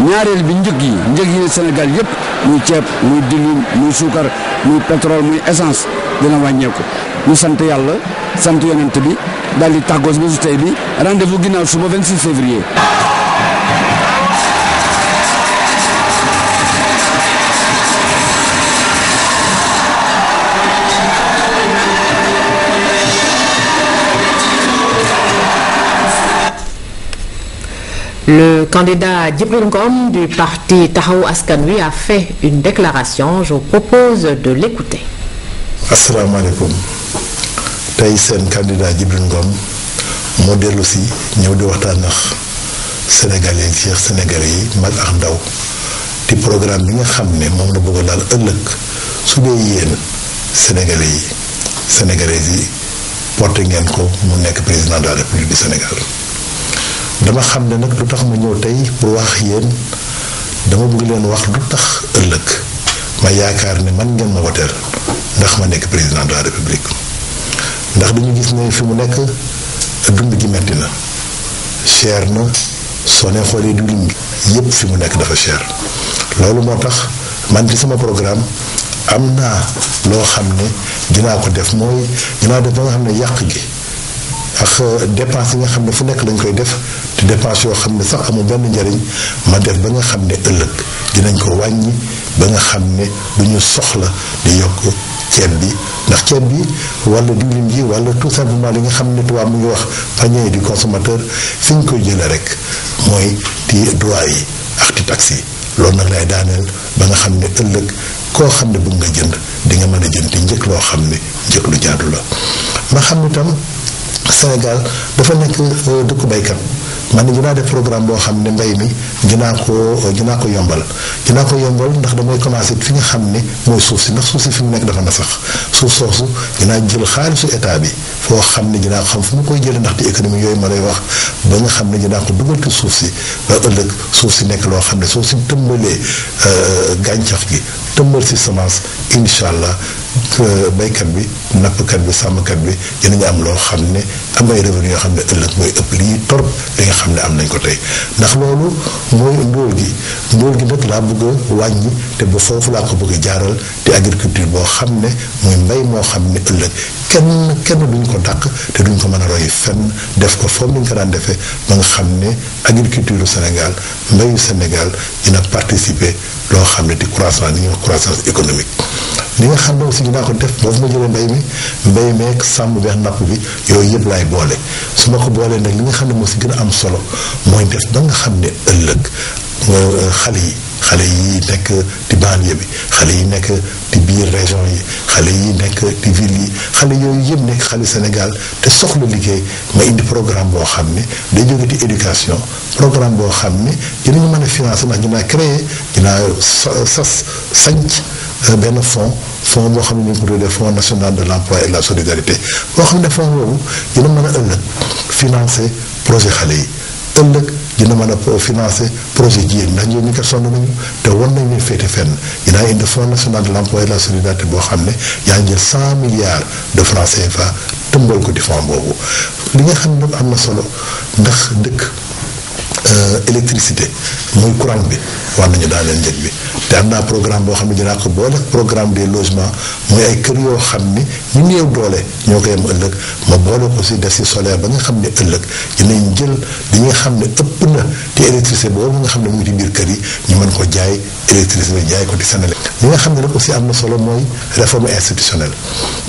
ñaareel bi njëg yi Sénégal yëpp muy ceeb muy diwlin muy suukar muy pétrole muy essence dina wàññeeku ñu sant yàlla sant yonent bi daal di tàggoos bi su tey bi rendez-vous ginnaaw suba 26 février. Le candidat Djibril Ngom du parti Taxawu Askan Wi a fait une déclaration. Je vous propose de l'écouter. asalaamaaleykum tey seen candidat Djibril Ngom moo dellu si ñëw di waxtaan ak sénégalais yi sénégalais yi mag ak ndaw ci programme bi nga xam ne moom la bëgg laal ëllëg su dee yéen sénégalais yi porté ngeen ko mu nekk président de la République du Sénégal. dama xam ne nag lu tax ma ñëw tey pour wax yéen dama bëgg leen wax lu tax ëllëg ma yaakaar ne man ngeen ma woteel ndax ma nekk président de la République ndax dañu gis ne fi mu nekk dund gi metti na cher na soo ne xoolee diwlin bi yépp fi mu nekk dafa cher loolu moo tax man ci sama programme am naa loo xam ne dinaa ko def mooy dinaa def ba nga xam ne yàq gi ak dépense yi nga xam ne fu nekk lañ koy def te dépense yoo xam ne sax amul benn njariñ ma def ba nga xam ne ëllëg dinañ ko wàññi ba nga xam ne du ñu soxla di yokk ceeb bi ndax ceeb bi wala diwlin ji wala tout simplement li nga xam ne tubaab mu ngi wax panier du consommateur fi ñu koy jëlee rek mooy ti droit yi ak ti taxe yi loolu nag lay daaneel ba nga xam ne ëllëg koo xam ne bëgg nga jënd di nga mën a jënd ti njëkk loo xam ne njëkk lu jaadu la ma xam ne tam Sénégal dafa nekk dëkku baykat man ne dinaa def programme boo xam ne mbay mi dinaa ko yombal ndax damay commencé fi nga xam ne mooy suuf si ndax suuf si fi mu nekk dafa na sax suuf soosu dinaa jël xaalisu état bi foo xam ne dinaa ko xam fu mu koy jëlee ndax di économie yooyu ma lay wax ba nga xam ne dinaa ko dugal ci suuf si ba ëllëg suuf si nekk loo xam ne suuf si tëmbalee gàncax gi tëmbal si semence incha allah baykat bi nappkat bi sàmmkat bi dinañu am loo xam ne am ay revenu yoo xam ne ëllëg mooy ëpp lii torop li nga xam ne am nañ ko tey ndax loolu mooy ndóol gi nag laa bëgg a wàññi te ba foofu laa ko bëgg a jaaral te agriculture boo xam ne muy mbay moo xam ne ëllëg kenn duñ ko dàq te duñ ko mën a roy fenn def ko foofu lañ ko daan defee ba nga xam ne agriculture Sénégal mbayu Sénégal dina participer loo xam ne di croissance li ñuy wax croissance économique li nga xam ne aussi dinaa ko def boobu ma jëlee mbay meek sàmm beex napp bi yooyu yëpp laay boole su ma ko boolee nag li nga xam ne moo si gën a am solo mooy def ba nga xam ne ëllëg xale yi nekk di banlieue bi xale yi nekk di biir région yi xale yi nekk di ville yi xale yooyu yëpp nekk xale Sénégal te soxla liggéey ma indi programme boo xam ne day jóge ci éducation programme boo xam ne dinañu mën a financer ndax dinaa créer dinaa sanc benn fonds boo xam ne ñu ngi ko tuddee fonds national de l'emploi et de la solidarité boo xam ne fonds boobu dina mën a ëllëg financer projet xale yi ëllëg dina mën a financer projet jigéen ndax jigéen ñi kat sonn nañu te war nañ leen féete fenn dinaa indi fonds national de l'emploi et de la solidarité boo xam ne yaa ngi jël 100 milliards de francs CFA tëmbal ko di fonds boobu li nga xam ne nag am na solo ndax dëkk électricité muy courant bi war nañu daaneel njëg bi te am naa programme boo xam ne dinaa ko boole programme des logements muy ay kër yoo xam ni ñu néew doole ñoo ko yem ëllëg ma boole ko si def si solaire ba nga xam ne ëllëg dinañ jël li nga xam ne ëpp na te électricité boobu nga xam ne mu ngi ci biir kër yi ñu mën ko jaay électricité jaay ko di Sénégal. li nga xam ne nag aussi am na solo mooy réforme institutionnelle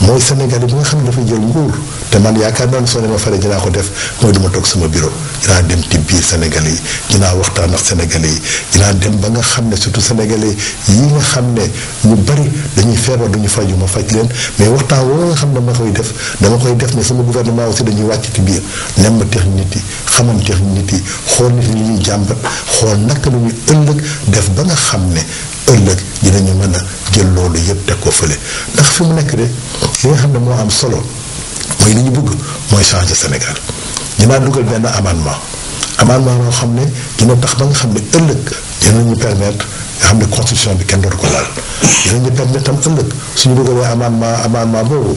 mooy Sénégal bi nga xam ne dafa jël nguur te man yaakaar naa ne soo demee fare dinaa ko def mooy duma toog sama bureau dinaa dem ci biir Sénégalais yi dinaa waxtaan ak Sénégalais yi dinaa dem ba nga xam ne surtout Sénégalais yi nga xam ne ñu bari dañuy feebar duñu faju ma faj leen mais waxtaan woo nga xam ne dama koy def ne sama gouvernement aussi dañuy wàcc ci biir nem ma teex nit yi xamanteex nit yi xool nit ñi ñuy jàmbat xool naka la ñuy ëllëg def ba nga xam ne ëllëg dinañu mën a jël loolu yëpp teg ko fële ndax fi mu nekk de li nga xam ne moo am solo mooy li ñu bëgg mooy changer Sénégal dinaa dugal benn amendement moo xam ne dina tax ba nga xam ne ëllëg dinañu permettre nga xam ne constitution bi kenn dootu ko laal dinañu permettre tam ëllëg suñu dugalee amendement boobu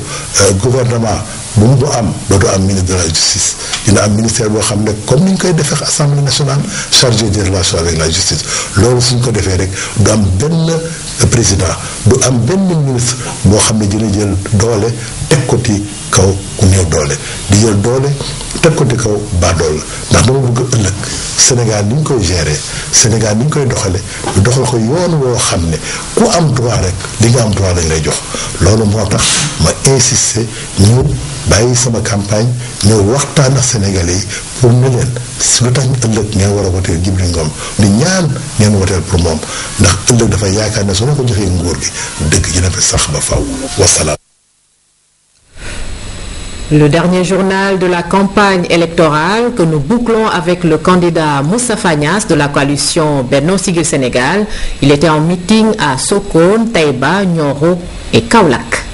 gouvernement bu mu am dootu am ministre de la justice dina am ministère boo xam ne comme ni ñu koy defee assemblée nationale chargé des relations avec la justice loolu suñ ko defee rek du am benn président du am benn ministre boo xam ne dina jël doole teg ko ci kaw ku néew doole di jël doole teg ko ci kaw baadool la ndax dama bëgg ëllëg Sénégal ni ñu koy gérer Sénégal ni ñu koy doxale ñu doxal ko yoon woo xam ne ku am droit rek li nga am droit lañ lay jox loolu moo tax ma insister ñu bàyyi sama campagne ñëw waxtaan ak Sénégalais yi pour ne leen lu tax ñu ëllëg ngeen war a woteel Djibril Ngom di ñaan ngeen woteel pour moom ndax ëllëg dafay yaakaar ne su ma ko joxee nguur gi dëgg dina fi sax ba faw wasalaam. Le dernier journal de la campagne électorale que nous bouclons avec le candidat Moustapha Niasse de la coalition Benno Siggil Sénégal. Il était en meeting à Sokone, Taïba, Nioro et Kaolack.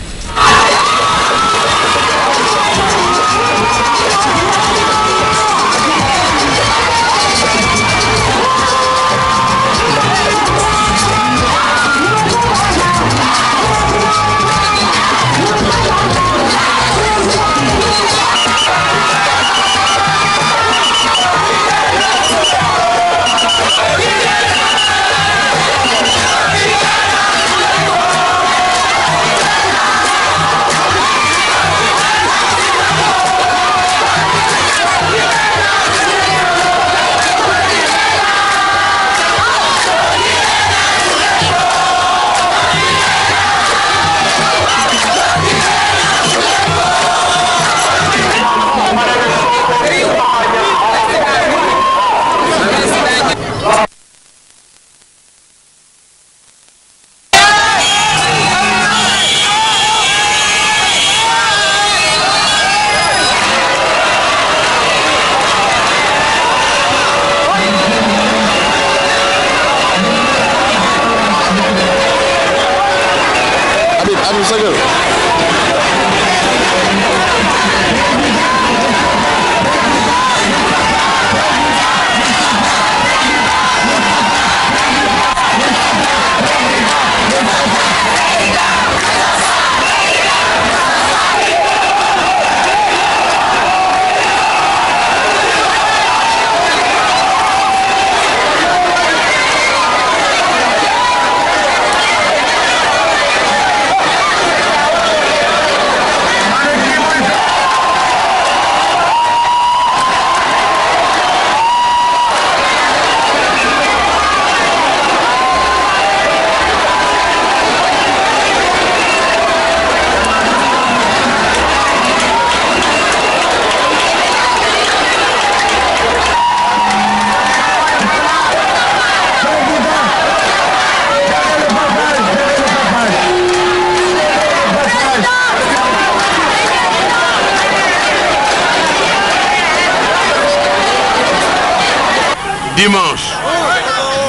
Dimanche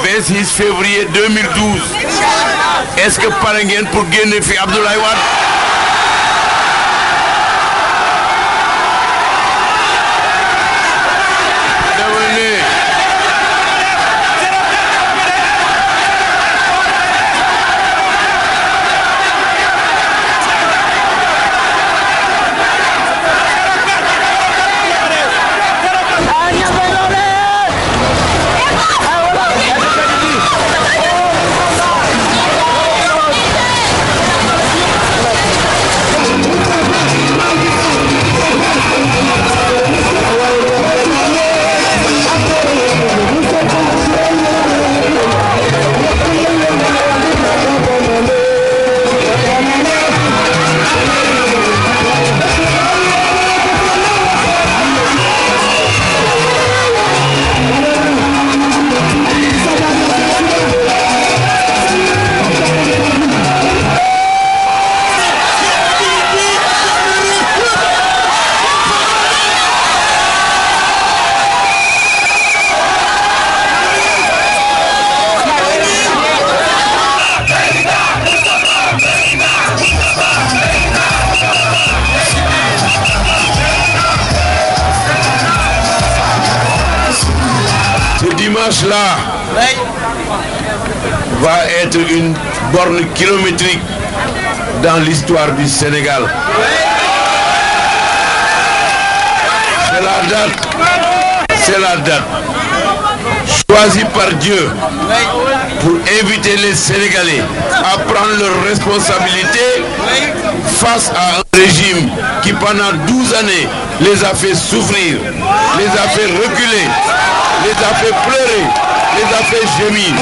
26 février 2012 est-ce que pare ngeen pour génne fi Abdoulaye Wade dimanche-là va être une borne kilométrique dans l'histoire du Sénégal. C'est la date choisie par Dieu pour inviter les Sénégalais à prendre leurs responsabilités face à un régime qui pendant 12 années les a fait souffrir, les a fait reculer, les a fait pleurer, les a fait gémir.